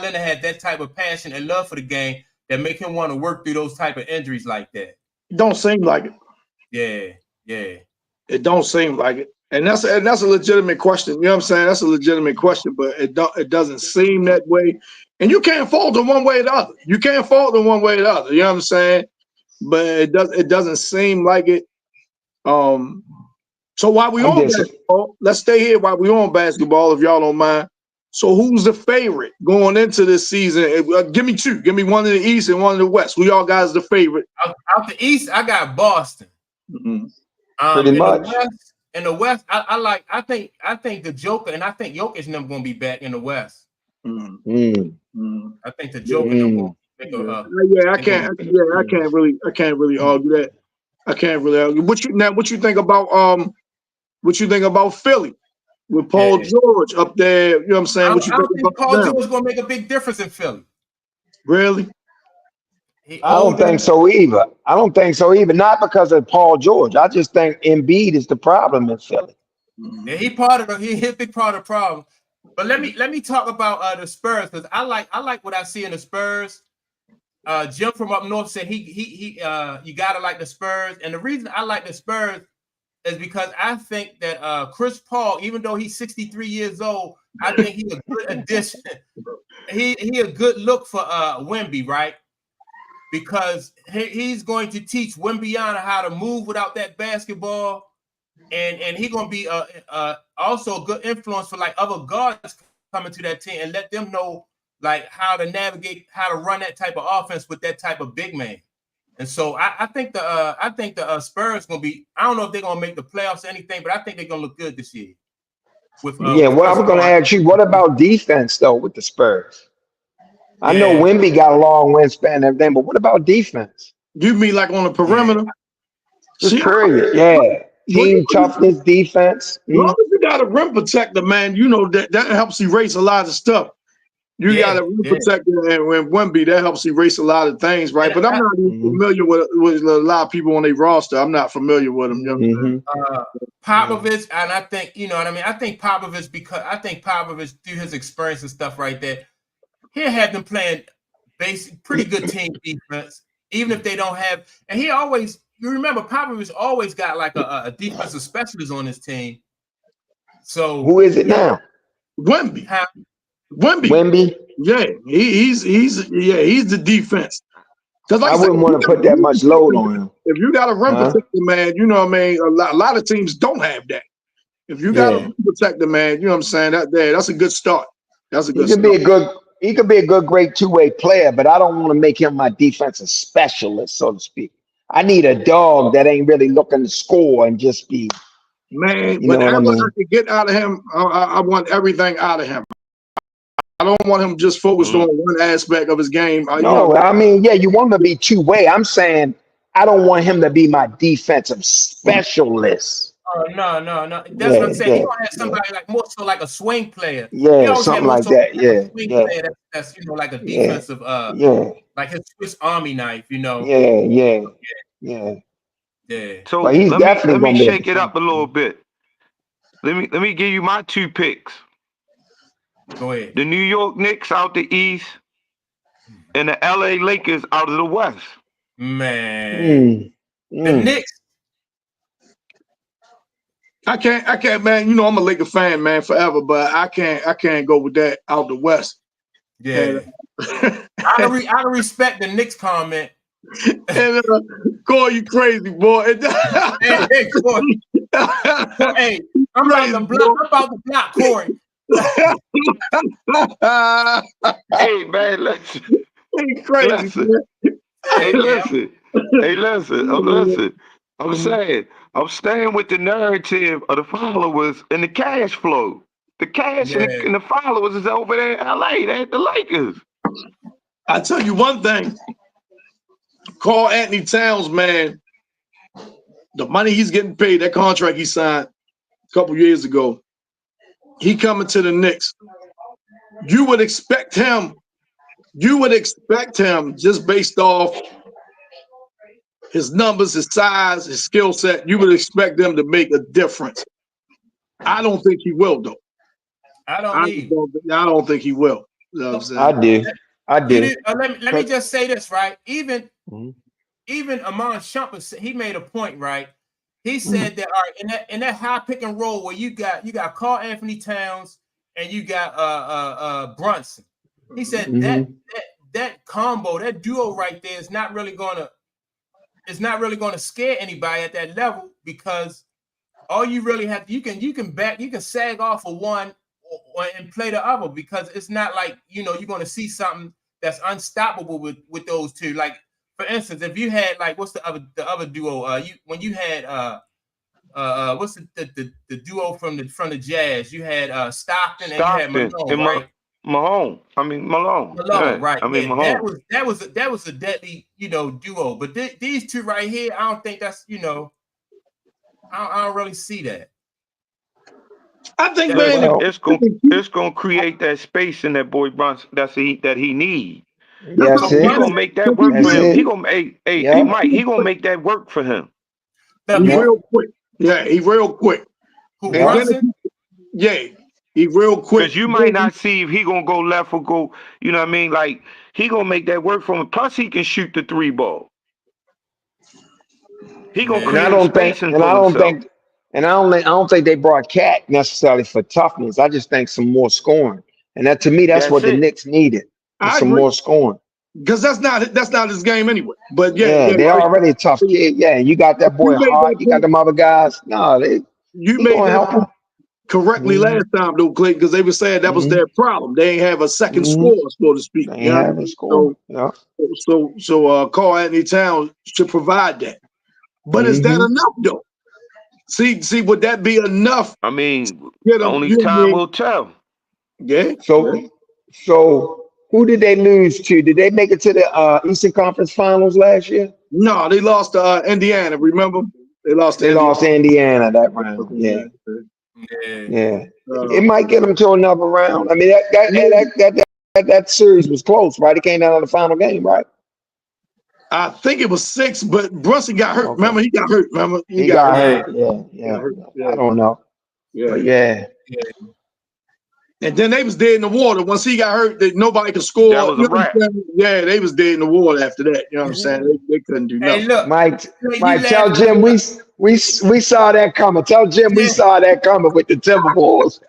Speaker 1: Leonard have that type of passion and love for the game that make him want to work through those type of injuries like that?
Speaker 3: It don't seem like it.
Speaker 1: Yeah.
Speaker 3: It don't seem like it. And that's a legitimate question. You know what I'm saying? That's a legitimate question, but it doesn't seem that way. And you can't fault them one way or the other. You know what I'm saying? But it doesn't seem like it. So while we on basketball, let's stay here while we on basketball, if y'all don't mind. So who's the favorite going into this season? Give me two. Give me one in the East and one in the West. Who y'all guys the favorite?
Speaker 1: Out the East, I got Boston.
Speaker 2: Pretty much.
Speaker 1: In the West, I think the Joker, and I think Jokic's never going to be back in the West. I think the Joker never
Speaker 3: I can't really argue that. I can't really argue. What you think about Philly with Paul George up there? You know what I'm saying?
Speaker 1: I don't think Paul George is going to make a big difference in Philly.
Speaker 3: Really?
Speaker 2: I don't think so either. Not because of Paul George. I just think Embiid is the problem in Philly.
Speaker 1: Yeah, he's a big part of the problem. But let me talk about the Spurs, because I like what I see in the Spurs. Jim from up north said he you gotta like the Spurs, and the reason I like the Spurs is because I think that Chris Paul, even though he's 63 years old, I think he's a good addition. He a good look for Wemby, right? Because he's going to teach Wembyana how to move without that basketball, and he gonna be also a good influence for like other guards coming to that team and let them know like how to navigate, how to run that type of offense with that type of big man. And so I think the Spurs gonna be. I don't know if they're gonna make the playoffs or anything, but I think they're gonna look good this year. With
Speaker 2: what I was gonna ask you, what about defense though with the Spurs? I know Wemby got a long wingspan and everything, but what about defense?
Speaker 3: You mean like on the perimeter?
Speaker 2: Just period. Team toughness, defense.
Speaker 3: As long as you got a rim protector, man, you know that helps erase a lot of stuff. You got a rim protector and Wemby, that helps erase a lot of things, right? But I'm not even familiar with a lot of people on their roster. I'm not familiar with them.
Speaker 1: Popovich, and I think, you know what I mean? I think Popovich, through his experience and stuff right there, he'll have them playing pretty good team defense, even if they don't have. And he always, you remember, Popovich always got like a defensive specialist on his team. So
Speaker 2: who is it now?
Speaker 3: Wemby.
Speaker 2: Wemby.
Speaker 3: Yeah, he's the defense. Like
Speaker 2: I wouldn't want to put that much load on him.
Speaker 3: If you got a rim protector, man, you know what I mean. A lot of teams don't have that. If you got a rim protector, man, you know what I'm saying. That's a good start. That's a good.
Speaker 2: He could be a good, great two-way player, but I don't want to make him my defensive specialist, so to speak. I need a dog that ain't really looking to score and just be.
Speaker 3: Man, whatever I can get out of him, I want everything out of him. I don't want him just focused on one aspect of his game.
Speaker 2: I mean, you want him to be two-way. I'm saying I don't want him to be my defensive specialist.
Speaker 1: No. That's what I'm saying. He gonna have somebody like more so like a swing player.
Speaker 2: Something like that.
Speaker 1: Player that's like a defensive like his Swiss Army knife, you know.
Speaker 4: So
Speaker 2: but he's
Speaker 4: let me shake it up a little bit. Let me give you my two picks.
Speaker 1: Go ahead.
Speaker 4: The New York Knicks out the East and the LA Lakers out of the West.
Speaker 1: Man. The Knicks.
Speaker 3: I can't, man. You know I'm a Laker fan, man, forever, but I can't go with that out the West.
Speaker 1: Yeah. I respect the Knicks comment.
Speaker 3: And Corey, you crazy, boy.
Speaker 1: Hey, Corey. Hey, I'm about the block, Corey.
Speaker 4: Hey, man, listen.
Speaker 3: He's crazy.
Speaker 4: Listen. I'm staying with the narrative of the followers and the cash flow. The cash and the followers is over there in LA. They're the Lakers.
Speaker 3: I tell you one thing. Carl Anthony Towns, man, the money he's getting paid, that contract he signed a couple years ago, he coming to the Knicks. You would expect him just based off his numbers, his size, his skill set. You would expect them to make a difference. I don't think he will, though.
Speaker 1: I don't
Speaker 3: think he will. You know what I'm
Speaker 2: saying? I do.
Speaker 1: Let me just say this, right? Even Amon Shumpert, he made a point, right? He said that in that high pick and roll where you got Carl Anthony Towns and you got Brunson. He said that combo, that duo right there is not really gonna scare anybody at that level, because all you really have you can sag off of one and play the other, because it's not like you're gonna see something that's unstoppable with those two. Like, for instance, if you had like what's the other duo? When you had what's the duo from the Jazz? You had Stockton and you had Malone, right?
Speaker 4: Malone, yeah,
Speaker 1: right?
Speaker 4: Malone.
Speaker 1: That was a deadly duo. But these two right here, I don't think that's I don't really see that.
Speaker 3: I think, man,
Speaker 4: it's gonna create that space in that boy Brunson that he need.
Speaker 2: Yes,
Speaker 4: he gonna make that work for him. He gonna hey Mike, he gonna make that work for him.
Speaker 3: He's real quick. Yeah, he's real quick.
Speaker 1: Who, Brunson?
Speaker 3: Yeah, he real quick.
Speaker 4: Because you might not see if he gonna go left or go, you know what I mean? Like, he gonna make that work for him. Plus, he can shoot the 3 ball. He gonna create space for himself.
Speaker 2: I don't think they brought Cat necessarily for toughness. I just think some more scoring, and that to me, that's what the Knicks needed. Some more scoring.
Speaker 3: Because that's not his game anyway. But
Speaker 2: they're already a tough kid. Yeah, you got that boy Hart. You got them other guys. No,
Speaker 3: You made that correctly last time, though, Clay, because they were saying that was their problem. They ain't have a second score, so to speak.
Speaker 2: They ain't have a score.
Speaker 3: So Carl Anthony Towns should provide that. But is that enough, though? See, would that be enough?
Speaker 4: I mean, only time will tell.
Speaker 3: Yeah.
Speaker 2: So who did they lose to? Did they make it to the Eastern Conference Finals last year?
Speaker 3: No, they lost to Indiana. Remember, they lost to
Speaker 2: Indiana that round. Yeah. It might get them to another round. I mean, that series was close, right? It came down to the final game, right?
Speaker 3: I think it was 6, but Brunson got hurt. Okay. Remember, he got hurt. Remember,
Speaker 2: he got hurt. Yeah. I don't know. Yeah.
Speaker 3: And then they was dead in the water. Once he got hurt, nobody could score.
Speaker 4: That was a wrap.
Speaker 3: Yeah, they was dead in the water after that. You know what I'm saying? They couldn't do nothing.
Speaker 1: Hey, look,
Speaker 2: Mike, tell Jim we saw that coming. Tell Jim we saw that coming with the Timberwolves.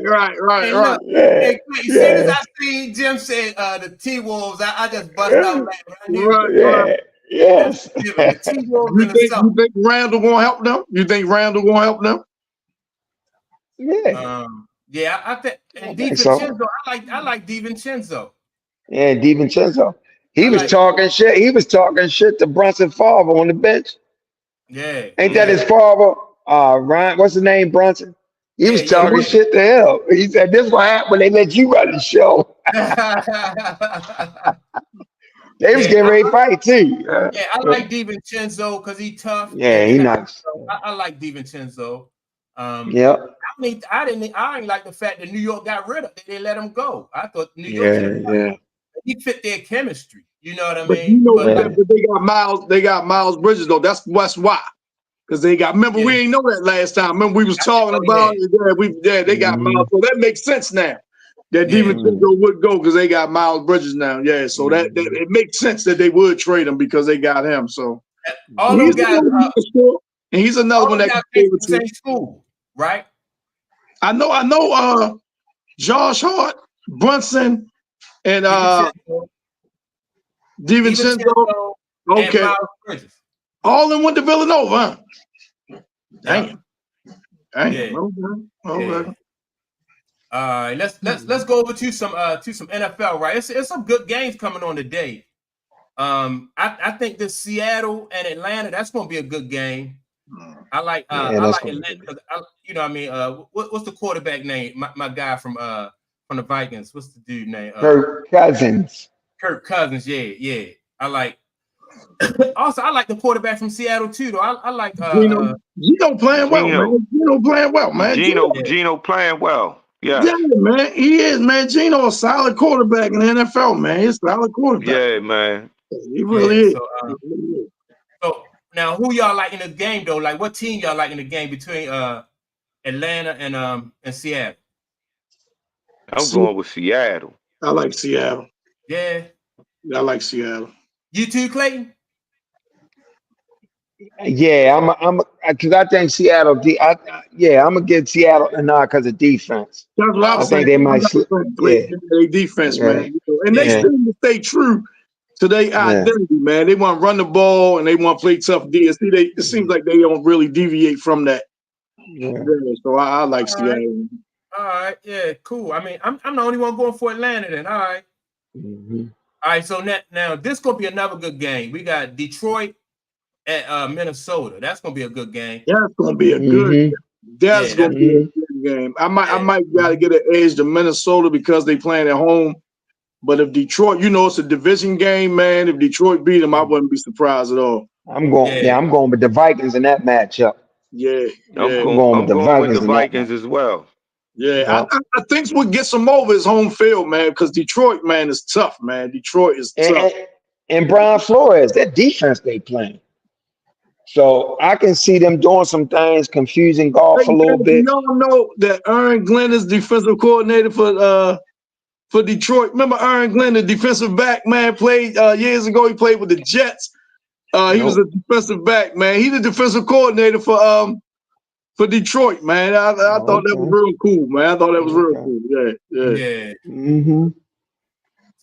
Speaker 3: Right.
Speaker 1: Look, hey, as soon as I seen Jim say the T-Wolves, I just busted out laughing.
Speaker 3: Right.
Speaker 2: Yes.
Speaker 1: The T-Wolves
Speaker 3: you think Randall gonna help them? You think Randall gonna help them?
Speaker 2: Yeah.
Speaker 1: I think DiVincenzo. I like DiVincenzo.
Speaker 2: Yeah, DiVincenzo. He was talking shit. He was talking shit to Brunson Favre on the bench.
Speaker 1: Yeah.
Speaker 2: Ain't that his father? Ryan, what's his name? Brunson. He was talking shit to him. He said, "This what happened when they let you run the show." They was getting ready to fight too.
Speaker 1: I like DiVincenzo because he's tough.
Speaker 2: Yeah, he nice.
Speaker 1: I like DiVincenzo. I didn't like the fact that New York got rid of it. They let him go. I thought New York he fit their chemistry. You know what I mean?
Speaker 3: But they got Miles Bridges though. That's why. Because they got we ain't know that last time. Remember we was talking about it. They got Miles. So that makes sense now. That DiVincenzo would go because they got Miles Bridges now. Yeah, so that it makes sense that they would trade him because they got him. So
Speaker 1: all those guys
Speaker 3: and he's another one that can
Speaker 1: play the same school, right?
Speaker 3: I know Josh Hart, Brunson, and DiVincenzo. Okay. All in went to Villanova, huh? Damn.
Speaker 1: Okay. All right, let's go over to some NFL, right? It's some good games coming on today. I think the Seattle and Atlanta, that's gonna be a good game. I like Atlanta because you know what I mean. What's the quarterback name? My guy from the Vikings. What's the dude name?
Speaker 2: Kirk Cousins.
Speaker 1: Kirk Cousins. Yeah. I like. Also, I like the quarterback from Seattle too. Though I like
Speaker 3: Gino playing well, man. Gino playing well, man.
Speaker 4: Gino playing well.
Speaker 3: Yeah, man. He is, man. Gino a solid quarterback in the NFL, man. He's a solid quarterback.
Speaker 4: Yeah, man.
Speaker 3: He really is.
Speaker 1: So now, who y'all like in the game though? Like, what team y'all like in the game between Atlanta and Seattle?
Speaker 4: I'm going with Seattle.
Speaker 3: I like Seattle.
Speaker 1: Yeah.
Speaker 3: I like Seattle.
Speaker 1: You too, Clayton?
Speaker 2: Yeah, I'm because I think Seattle. I'm gonna get Seattle a nod because of defense.
Speaker 3: That's what I
Speaker 2: think they might slip.
Speaker 3: Their defense, man, and they seem to stay true to their identity, man. They want to run the ball and they want to play tough D. See, it seems like they don't really deviate from that. So I like Seattle.
Speaker 1: All right, yeah, cool. I mean, I'm the only one going for Atlanta then. All right. All right, so now this gonna be another good game. We got Detroit at Minnesota. That's gonna be a good game.
Speaker 3: That's gonna be a good. That's gonna be a good game. I might gotta get an edge to Minnesota because they playing at home. But if Detroit, it's a division game, man. If Detroit beat them, I wouldn't be surprised at all.
Speaker 2: I'm going with the Vikings in that matchup.
Speaker 4: I'm going with the Vikings as well.
Speaker 3: Yeah, I think what gets them over is home field, man, because Detroit, man, is tough, man. Detroit is tough.
Speaker 2: And Brian Flores, that defense they playing. So I can see them doing some things, confusing golf a little bit.
Speaker 3: You all know that Aaron Glenn is defensive coordinator for Detroit. Remember Aaron Glenn, the defensive back, man, played years ago. He played with the Jets. He was a defensive back, man. He's the defensive coordinator for Detroit, man. I thought that was real cool, man. I thought that was real cool.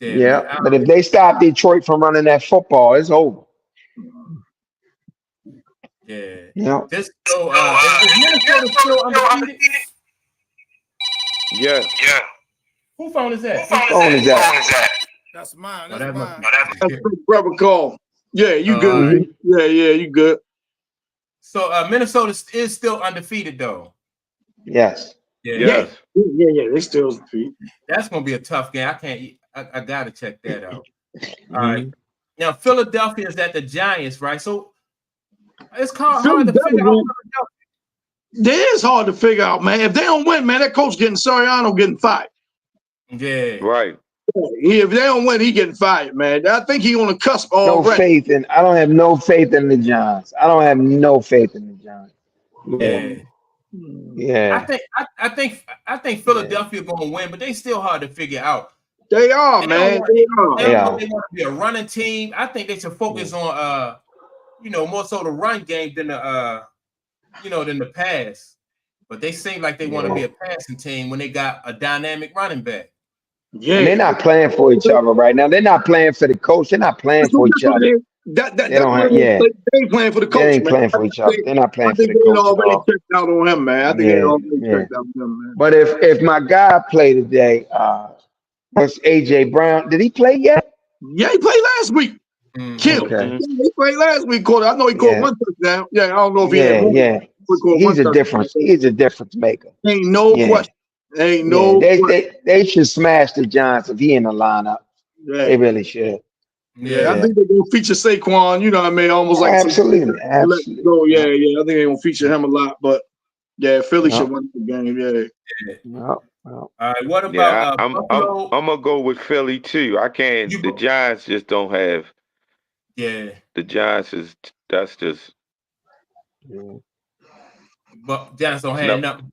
Speaker 2: Yeah. But if they stop Detroit from running that football, it's over.
Speaker 1: Yeah.
Speaker 2: Yeah.
Speaker 1: This is Minnesota still undefeated?
Speaker 4: Yeah.
Speaker 1: Who phone is that?
Speaker 2: Whose phone is that?
Speaker 5: That's mine.
Speaker 1: Oh,
Speaker 5: That's
Speaker 1: that
Speaker 5: mine.
Speaker 3: That's brother call. Yeah, you good.
Speaker 1: Right.
Speaker 3: Yeah, you good.
Speaker 1: So Minnesota is still undefeated though.
Speaker 2: Yes.
Speaker 3: Yeah. They still undefeated.
Speaker 1: That's gonna be a tough game. I gotta check that out.
Speaker 2: Mm-hmm.
Speaker 1: All right. Now Philadelphia is at the Giants, right? So it's hard to figure out Philadelphia.
Speaker 3: It is hard to figure out, man. If they don't win, man, that coach Soriano getting fired.
Speaker 1: Yeah.
Speaker 4: Right.
Speaker 3: If they don't win, he getting fired, man. I think he on the cusp already.
Speaker 2: I don't have no faith in the Giants. I don't have no faith in the Giants. Yeah.
Speaker 1: I think Philadelphia gonna win, but they still hard to figure out.
Speaker 3: They are, man. They
Speaker 1: want to be a running team. I think they should focus on more so the run game than the pass. But they seem like they want to be a passing team when they got a dynamic running back.
Speaker 2: Yeah, and they're not playing for each other right now. They're not playing for the coach. They're not playing for each other.
Speaker 3: They ain't playing for the coach.
Speaker 2: They ain't playing for each other. They're not playing for the coach.
Speaker 3: Already checked out on him, man. I think they already checked out on him, man.
Speaker 2: But if my guy played today, was AJ Brown? Did he play yet?
Speaker 3: Yeah, he played last week.
Speaker 2: Okay.
Speaker 3: He played last week. I know he caught one touchdown. Yeah, I don't know if he had one.
Speaker 2: Yeah. He's a difference. He's a difference maker.
Speaker 3: Ain't no question. Ain't no.
Speaker 2: They should smash the Giants if he in the lineup.
Speaker 3: Yeah.
Speaker 2: They really should.
Speaker 3: Yeah, I think they're gonna feature Saquon. You know what I mean? Almost like
Speaker 2: absolutely.
Speaker 3: I think they're gonna feature him a lot. But yeah, Philly should win the game. Yeah.
Speaker 1: All right. What about?
Speaker 4: I'm gonna go with Philly too. I can't. The Giants just don't have.
Speaker 1: Yeah.
Speaker 4: The Giants that's just.
Speaker 1: But Giants don't have nothing.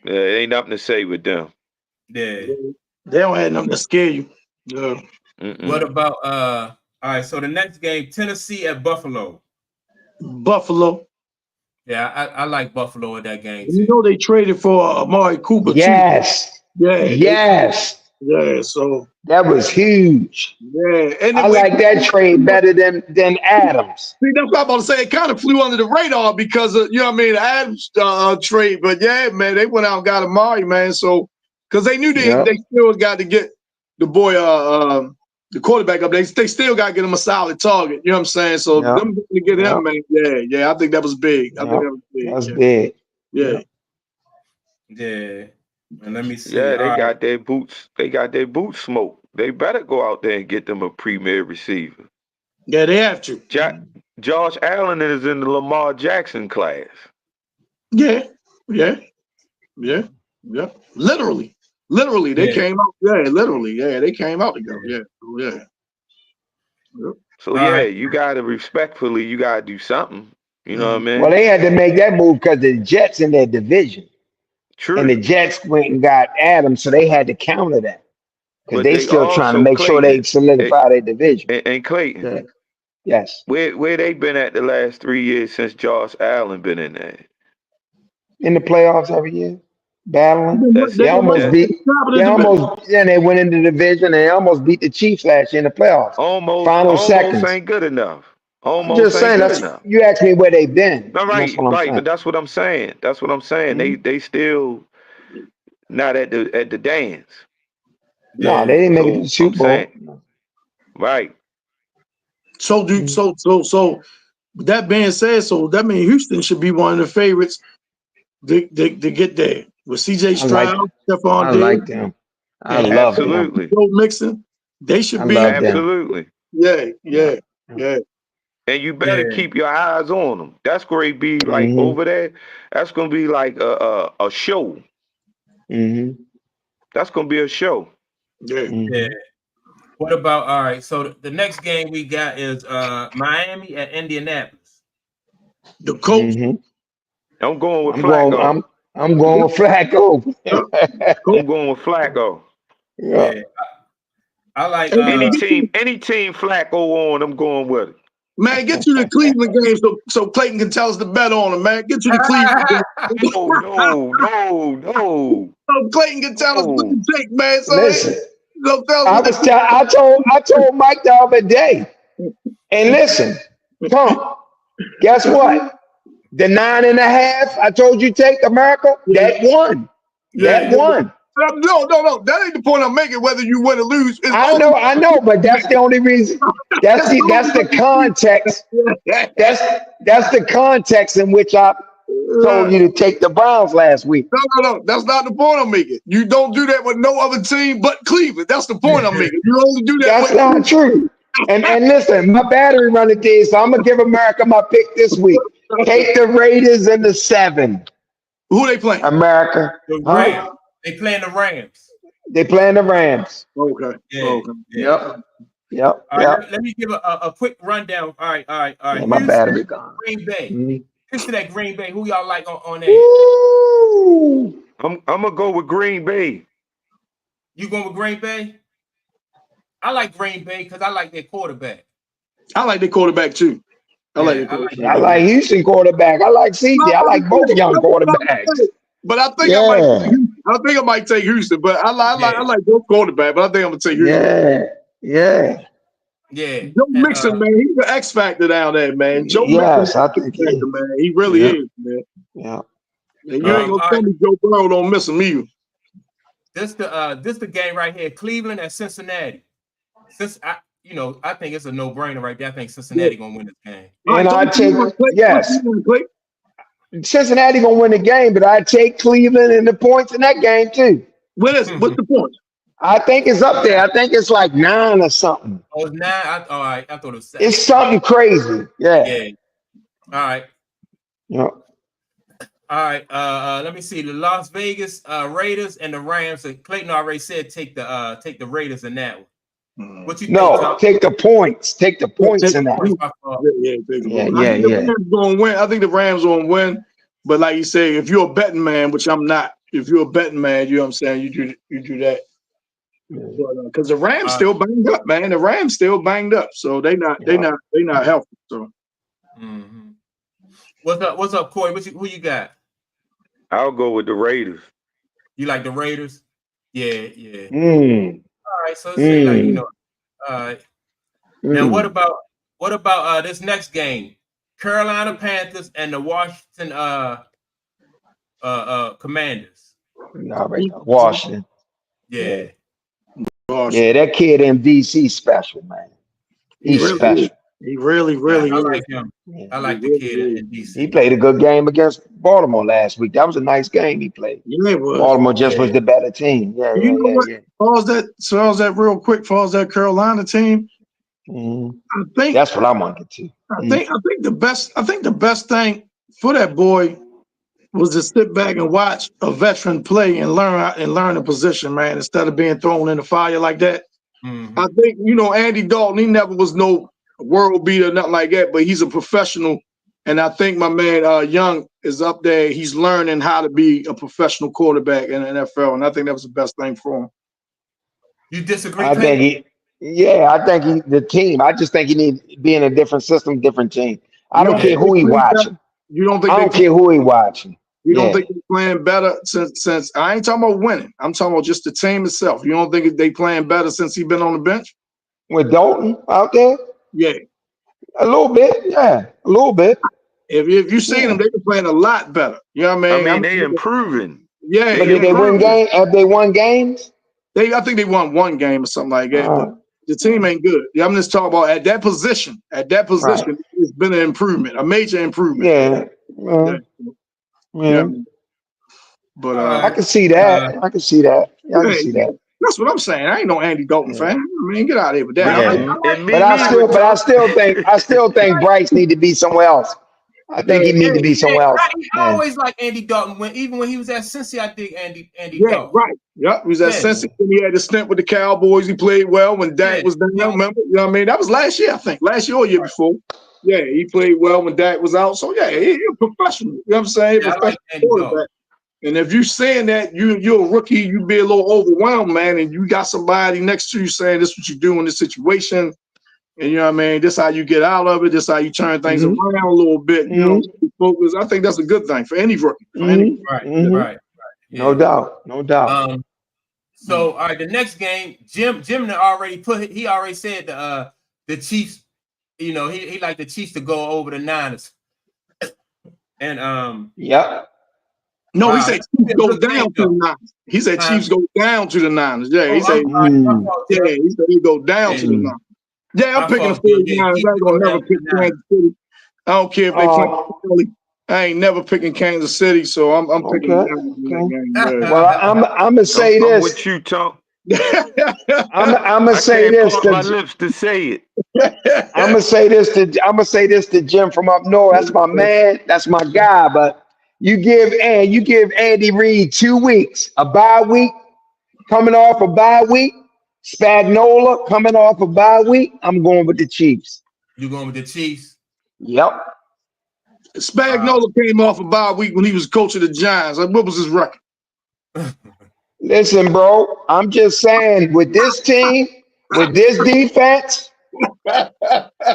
Speaker 4: Yeah, it ain't nothing to say with them.
Speaker 1: Yeah.
Speaker 3: They don't have nothing to scare you. Yeah.
Speaker 1: What about all right, so the next game, Tennessee at Buffalo.
Speaker 3: Buffalo.
Speaker 1: Yeah, I like Buffalo at that game.
Speaker 3: You know they traded for Amari Cooper too.
Speaker 2: Yes. Yeah,
Speaker 3: so
Speaker 2: that was huge.
Speaker 3: Yeah. And
Speaker 2: I like that trade better than Adams.
Speaker 3: See, that's what I'm about to say. It kind of flew under the radar because of, the Adams trade. But yeah, man, they went out and got Amari, man. So because they knew they still got to get the boy the quarterback up. They still got to get him a solid target. You know what I'm saying? So them to get him, man. Yeah. I think that was big. I think that was big.
Speaker 2: That was big.
Speaker 1: Yeah. And let me see.
Speaker 4: Yeah, they got their boots. They got their boots smoked. They better go out there and get them a premier receiver.
Speaker 3: Yeah, they have to.
Speaker 4: Josh Allen is in the Lamar Jackson class.
Speaker 3: Yeah. Literally, they came out. Yeah, literally. Yeah, they came out together. Yeah.
Speaker 4: So you gotta respectfully, you gotta do something. You know what I mean?
Speaker 2: Well, they had to make that move because the Jets in their division.
Speaker 4: True.
Speaker 2: And the Jets went and got Adams, so they had to counter that because they still trying to make sure they solidify their division.
Speaker 4: And Clayton,
Speaker 2: yes,
Speaker 4: where they been at the last 3 years since Josh Allen been in there?
Speaker 2: In the playoffs every year, battling. They almost beat. They went into the division. They almost beat the Chiefs last year in the playoffs.
Speaker 4: Almost seconds ain't good enough.
Speaker 2: I'm just saying, you asked me where they've been.
Speaker 4: No, right, but that's what I'm saying. They still not at the dance.
Speaker 2: No, they didn't make it to the Super Bowl.
Speaker 4: Right.
Speaker 3: So that being said, so that means Houston should be one of the favorites to get there with CJ Stroud, Stephon Diggs.
Speaker 2: I like them. I love them.
Speaker 3: Joe Mixon. They should be
Speaker 4: absolutely.
Speaker 3: Yeah.
Speaker 4: And you better keep your eyes on them. That's going to be like over there. That's going to be like a show. That's going to be a show.
Speaker 3: Yeah.
Speaker 1: What about all right? So the next game we got is Miami at Indianapolis.
Speaker 3: The coach.
Speaker 4: I'm going with Flacco.
Speaker 2: I'm going with Flacco.
Speaker 4: I'm going with Flacco.
Speaker 1: Yeah. I like
Speaker 4: any team Flacco on. I'm going with it.
Speaker 3: Man, get to the Cleveland game so Clayton can tell us the bet on him, man. Get to the Cleveland game.
Speaker 4: No.
Speaker 3: So Clayton can tell us what to take, man. So
Speaker 2: listen, I told Mike the other day, and listen, Pump, guess what? The 9.5. I told you take America.
Speaker 3: Yeah.
Speaker 2: That won.
Speaker 3: Yeah.
Speaker 2: That won.
Speaker 3: No. That ain't the point I'm making. Whether you win or lose.
Speaker 2: I know, but that's the only reason. That's the context. That's the context in which I told you to take the Browns last week.
Speaker 3: No. That's not the point I'm making. You don't do that with no other team but Cleveland. That's the point I'm making. You only do that.
Speaker 2: That's not true. And listen, my battery running thing, so I'm gonna give America my pick this week. Take the Raiders in the 7.
Speaker 3: Who they playing?
Speaker 2: America.
Speaker 1: The Rams. They playing the Rams.
Speaker 2: They playing the Rams.
Speaker 3: Okay.
Speaker 1: Yeah.
Speaker 3: Okay.
Speaker 2: Yep.
Speaker 1: All right, let me give a quick rundown. All right.
Speaker 2: Yeah, my battery gone.
Speaker 1: Green Bay.
Speaker 2: Mm-hmm.
Speaker 1: To that Green Bay. Who y'all like on that?
Speaker 2: Ooh.
Speaker 4: I'm gonna go with Green Bay.
Speaker 1: You going with Green Bay? I like Green Bay because I like their quarterback.
Speaker 3: I like their quarterback too. I
Speaker 2: like Houston quarterback. I like CJ. I like both young quarterbacks.
Speaker 3: But I think I might take Houston. But I like both quarterbacks. But I think I'm gonna take Houston.
Speaker 2: Yeah.
Speaker 3: Joe Mixon, man, he's the X factor down there, man. Joe
Speaker 2: Mixon,
Speaker 3: I think he is. Man. He really is, man.
Speaker 2: Yeah.
Speaker 3: And you ain't gonna tell me Joe Burrow don't miss him either.
Speaker 1: This the game right here, Cleveland at Cincinnati. I think it's a no-brainer right there. I think Cincinnati gonna win this game.
Speaker 2: And I take Cincinnati gonna win the game, but I take Cleveland and the points in that game too.
Speaker 3: What's the point?
Speaker 2: I think it's up there. I think it's like 9 or something.
Speaker 1: Oh, it's 9. I thought it was 7.
Speaker 2: It's something crazy. Yeah.
Speaker 1: All right.
Speaker 2: Yeah.
Speaker 1: All right. Let me see. The Las Vegas Raiders and the Rams. Clayton already said take the Raiders in that one. What you think?
Speaker 2: No, take the points. Take the points in that.
Speaker 3: I think the Rams gonna win. But like you say, if you're a betting man, which I'm not, if you're a betting man, you know what I'm saying, you do that. Because the Rams still banged up, man. The Rams still banged up, so they not healthy. So.
Speaker 1: Mm-hmm. What's up, Corey? Who you got?
Speaker 4: I'll go with the Raiders.
Speaker 1: You like the Raiders? Yeah. All right, so let's say Now what about this next game? Carolina Panthers and the Washington Commanders.
Speaker 2: Washington.
Speaker 1: Yeah.
Speaker 2: Yeah, that kid in DC special, man. He's special.
Speaker 3: He really
Speaker 1: I like him. I like the kid in DC.
Speaker 2: He played a good game against Baltimore last week. That was a nice game he played.
Speaker 3: Yeah, it was.
Speaker 2: Baltimore just was the better team. Yeah.
Speaker 3: Pause that real quick. Pause that Carolina team.
Speaker 2: Mm-hmm.
Speaker 3: I think
Speaker 2: that's what I want to get to.
Speaker 3: I think the best thing for that boy was to sit back and watch a veteran play and learn a position, man, instead of being thrown in the fire like that. Mm-hmm. I think, Andy Dalton, he never was no world beater, nothing like that, but he's a professional. And I think my man Young is up there. He's learning how to be a professional quarterback in the NFL, and I think that was the best thing for him.
Speaker 1: You disagree?
Speaker 2: I think the team. I just think he needs to be in a different system, different team. I don't care who he watching.
Speaker 3: You don't think
Speaker 2: I don't care who he watching.
Speaker 3: You don't think they're playing better since I ain't talking about winning. I'm talking about just the team itself. You don't think they playing better since he's been on the bench?
Speaker 2: With Dalton out there?
Speaker 3: Yeah.
Speaker 2: A little bit. Yeah. A little bit.
Speaker 3: If you seen them, they've been playing a lot better. You know what I mean?
Speaker 4: They improving.
Speaker 3: Yeah.
Speaker 2: But did they win games? Have they won games?
Speaker 3: I think they won one game or something like that. But the team ain't good. I'm just talking about at that position. It's been an improvement, a major improvement.
Speaker 2: Yeah.
Speaker 3: Yeah. But
Speaker 2: I can see that. I can see that.
Speaker 3: That's what I'm saying. I ain't no Andy Dalton fan. I mean, get out of here with that.
Speaker 2: Yeah. But I still think Bryce need to be somewhere else. I think he need to be somewhere else.
Speaker 1: I always like Andy Dalton. Even when he was at Cincy, I dig Andy Dalton.
Speaker 3: Right. Yep. He was at Cincy. He had a stint with the Cowboys. He played well when Dak was down. Remember? You know what I mean? That was last year, I think. Last year or year before. Yeah, he played well when Dak was out. So yeah, he's a professional. You know what I'm saying? Quarterback. And if you're saying that you're a rookie, you be a little overwhelmed, man, and you got somebody next to you saying this is what you do in this situation, and you know what I mean, this how you get out of it, this how you turn things around a little bit, you know, focus. I think that's a good thing for any rookie.
Speaker 1: Right. Yeah.
Speaker 2: No doubt.
Speaker 1: So all right, the next game, Jim already already said the Chiefs, he like the Chiefs to go over the Niners. And
Speaker 2: Yep.
Speaker 3: No,
Speaker 1: wow,
Speaker 3: he said Chiefs go down to the Niners. He said Chiefs go down to the Niners. Yeah, he said. Yeah, he said he go down to the Niners. Yeah, I'm picking the 49ers. I ain't gonna never pick Kansas City. I don't care if they play Philly. I ain't never picking Kansas City, so I'm picking the Niners in that game. Yeah.
Speaker 2: Well, I'm gonna say this.
Speaker 4: I'm with you, Tom.
Speaker 2: I'm gonna say this.
Speaker 4: My lips to say it.
Speaker 2: I'm gonna say this to Jim from up north. That's my man. That's my guy. But you give Andy Reid 2 weeks, a bye week, coming off a bye week. Spagnuolo coming off a bye week. I'm going with the Chiefs.
Speaker 1: You going with the Chiefs?
Speaker 2: Yep.
Speaker 3: Spagnuolo came off a bye week when he was coach of the Giants. Like, what was his record?
Speaker 2: Listen, bro. I'm just saying, with this team, with this defense.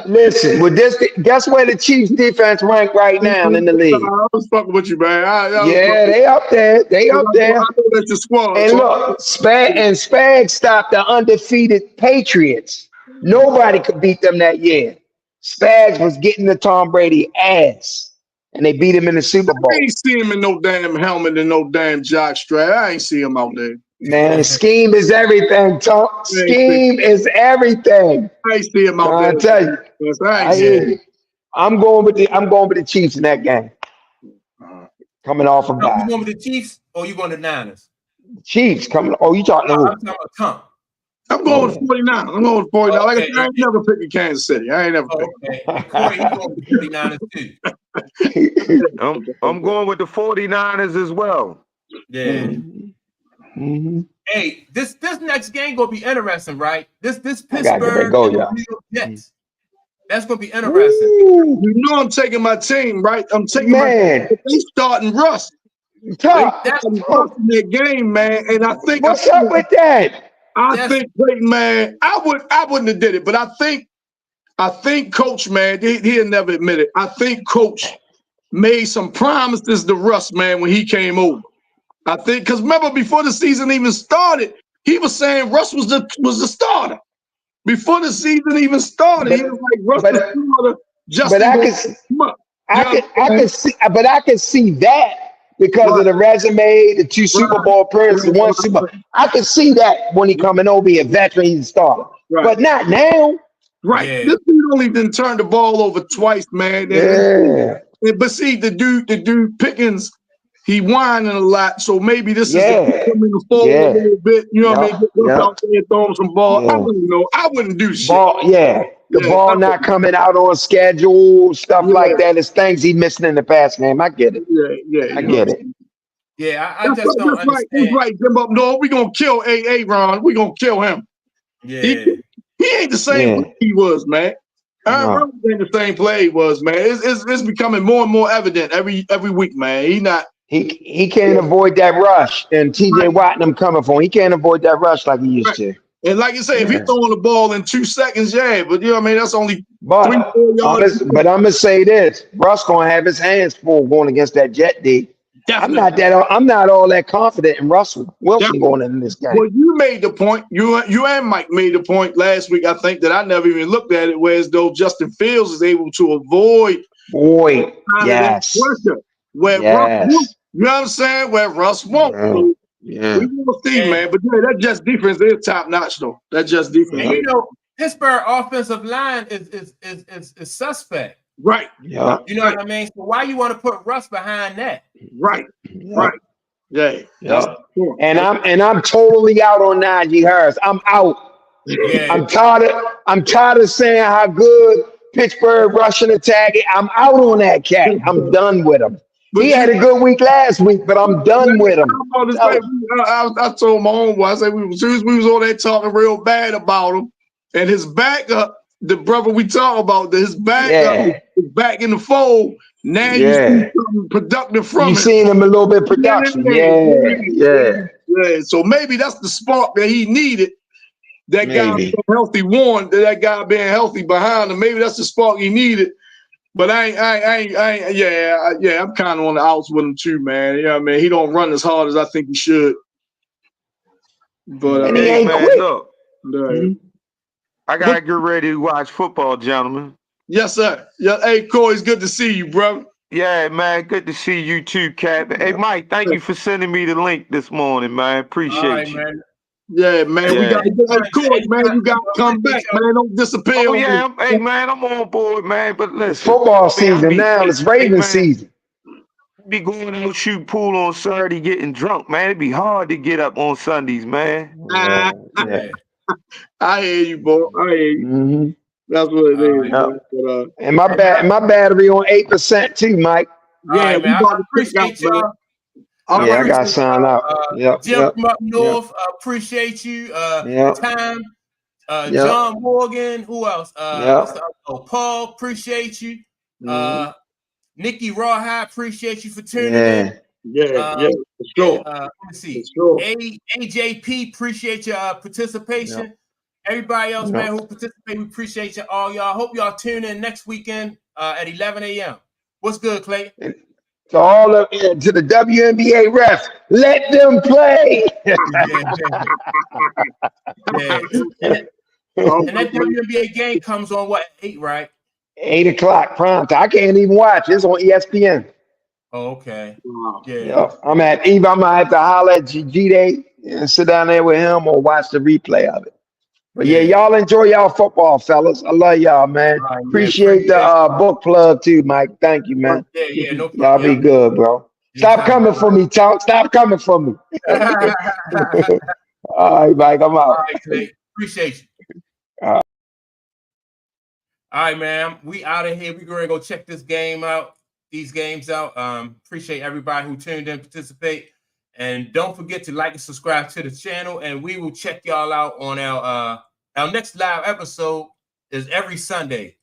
Speaker 2: Listen, with this, guess where the Chiefs defense rank right now in the league?
Speaker 3: I was fucking with you, man.
Speaker 2: They up there. They up there.
Speaker 3: I know that's your squad.
Speaker 2: And look, Spag stopped the undefeated Patriots. Nobody could beat them that year. Spags was getting the Tom Brady ass, and they beat him in the Super Bowl.
Speaker 3: I ain't see him in no damn helmet and no damn jock strap. I ain't see him out there.
Speaker 2: Man, scheme is everything, Tom. Scheme is everything.
Speaker 3: I ain't see him out there.
Speaker 2: I tell you. I hear you. I'm going with the Chiefs in that game. Coming off of bye.
Speaker 1: You going with the Chiefs or you going to the Niners?
Speaker 2: Chiefs coming. Oh, you talking to who?
Speaker 1: I'm talking about Tom.
Speaker 3: I'm going with 49. I'm going with 49. Like I said, I ain't never picking Kansas City. I ain't never picking.
Speaker 1: Okay. Corey, you going with the 49ers too.
Speaker 4: I'm going with the 49ers as well.
Speaker 1: Yeah.
Speaker 2: Mm-hmm.
Speaker 1: Hey, this next game gonna be interesting, right? This Pittsburgh and the New York Jets. That's gonna be interesting.
Speaker 3: Ooh. You know I'm taking my team, right? I'm taking they starting Russ. That's in their game, man. And I think
Speaker 2: what's up with that?
Speaker 3: I think Clayton, man, I wouldn't have did it, but I think Coach, man, he'll never admit it. I think Coach made some promises to Russ, man, when he came over. I think because remember before the season even started, he was saying Russ was the starter. Before the season even started, he was like Russ was the starter.
Speaker 2: I can see that because of the resume, the 2 Super Bowl appearances, 1 Super Bowl. I can see that when he coming over, he a veteran, he's a starter. But not now.
Speaker 3: Right. Yeah. This dude only didn't turn the ball over twice, man. But see, the dude Pickens, he whining a lot, so maybe this is coming forward a little bit. You know what I mean? Get out there and throw him some ball. I wouldn't know. I wouldn't do shit.
Speaker 2: The ball not coming out on schedule, stuff like that. It's things he missing in the past game. I get it. I get it.
Speaker 1: Yeah, I just don't understand.
Speaker 3: That's right, Jim up north. We're gonna kill Ron. We're gonna kill him.
Speaker 1: Yeah.
Speaker 3: He ain't the same player he was, man. Aaron ain't the same player he was, man. It's becoming more and more evident every week, man.
Speaker 2: He can't avoid that rush, and TJ Watt and them coming for him. He can't avoid that rush like he used to.
Speaker 3: And like you say, if he's throwing the ball in 2 seconds, but you know what I mean, that's only 3-4 yards.
Speaker 2: But I'm gonna say this: Russ gonna have his hands full going against that Jet D.
Speaker 3: Definitely.
Speaker 2: I'm not all that confident in Russell Wilson going in this game.
Speaker 3: Well, you made the point. You and Mike made the point last week. I think that I never even looked at it, whereas though Justin Fields is able to avoid pressure. Russ won't. You know what I'm saying? Where Russ won't.
Speaker 2: Yeah.
Speaker 3: We will see, man. But that Jets defense is top notch, though. That Jets defense.
Speaker 1: And you know, Pittsburgh offensive line is suspect.
Speaker 3: Right.
Speaker 2: Yeah.
Speaker 1: You know what I mean? So why you want to put Russ behind that?
Speaker 3: Right. Right. Yeah.
Speaker 2: And I'm totally out on Najee Harris. I'm out.
Speaker 1: Yeah.
Speaker 2: I'm tired of saying how good Pittsburgh rushing attack. I'm out on that cat. I'm done with him. He had a good week last week, but I'm done with him.
Speaker 3: I told my homeboy, I said we was on there talking real bad about him, and his backup, the brother we talk about, his backup is back in the fold. Now you see something productive from him.
Speaker 2: You seen him a little bit production. Yeah.
Speaker 3: So maybe that's the spark that he needed. That guy being healthy, that guy being healthy behind him. Maybe that's the spark he needed. But I'm kind of on the outs with him too, man. You know what I mean? He don't run as hard as I think he should. But
Speaker 2: he ain't quick.
Speaker 4: Look, I gotta get ready to watch football, gentlemen.
Speaker 3: Yes, sir. Yeah, hey, Corey, it's good to see you, bro.
Speaker 4: Yeah, man. Good to see you too, Cap. Hey, Mike, thank you for sending me the link this morning, man. Appreciate you.
Speaker 1: Man.
Speaker 3: Yeah, man. We got to get that court, man. You got to come back, man. Don't disappear.
Speaker 4: Oh, yeah. Hey, man, I'm on board, man. But listen.
Speaker 2: It's football season now. It's Ravens season.
Speaker 4: Be going out shoot pool on Saturday getting drunk, man. It'd be hard to get up on Sundays, man.
Speaker 3: Yeah. I hear you, boy. I hear you.
Speaker 2: Mm-hmm.
Speaker 3: That's what it is. But,
Speaker 2: and my battery on 8% too, Mike.
Speaker 3: Yeah,
Speaker 1: man. I appreciate y'all.
Speaker 2: I got to sign up.
Speaker 1: Jim from up north, appreciate you. Time, John Morgan, who else? Paul, appreciate you. Nikki Rawhide, appreciate you for tuning in.
Speaker 3: Yeah, for sure.
Speaker 1: Let's see. AJP, appreciate your participation. Everybody else, man, who participated, we appreciate you all. Y'all. Hope y'all tune in next weekend at 11 a.m. What's good, Clay?
Speaker 2: To all of to the WNBA refs, let them play.
Speaker 1: And that WNBA game comes on what, 8, right?
Speaker 2: 8 o'clock prime time. I can't even watch. It's on ESPN.
Speaker 1: Oh, okay.
Speaker 2: I'm at Eve. I'm gonna have to holler at G-Day and sit down there with him or watch the replay of it. But y'all enjoy y'all football, fellas. I love y'all, man. Appreciate the book plug too, Mike. Thank you, man.
Speaker 1: No problem.
Speaker 2: Y'all be good, bro. Stop coming for me, Talk. Stop coming for me. All right, Mike. I'm out.
Speaker 1: All right, Clay. Appreciate you. All right, man. We out of here. We're going to go check this game out. These games out. Appreciate everybody who tuned in, participate, and don't forget to like and subscribe to the channel. And we will check y'all out on our next live episode. Is every Sunday,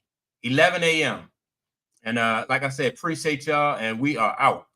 Speaker 1: 11 a.m. And like I said, appreciate y'all, and we are out.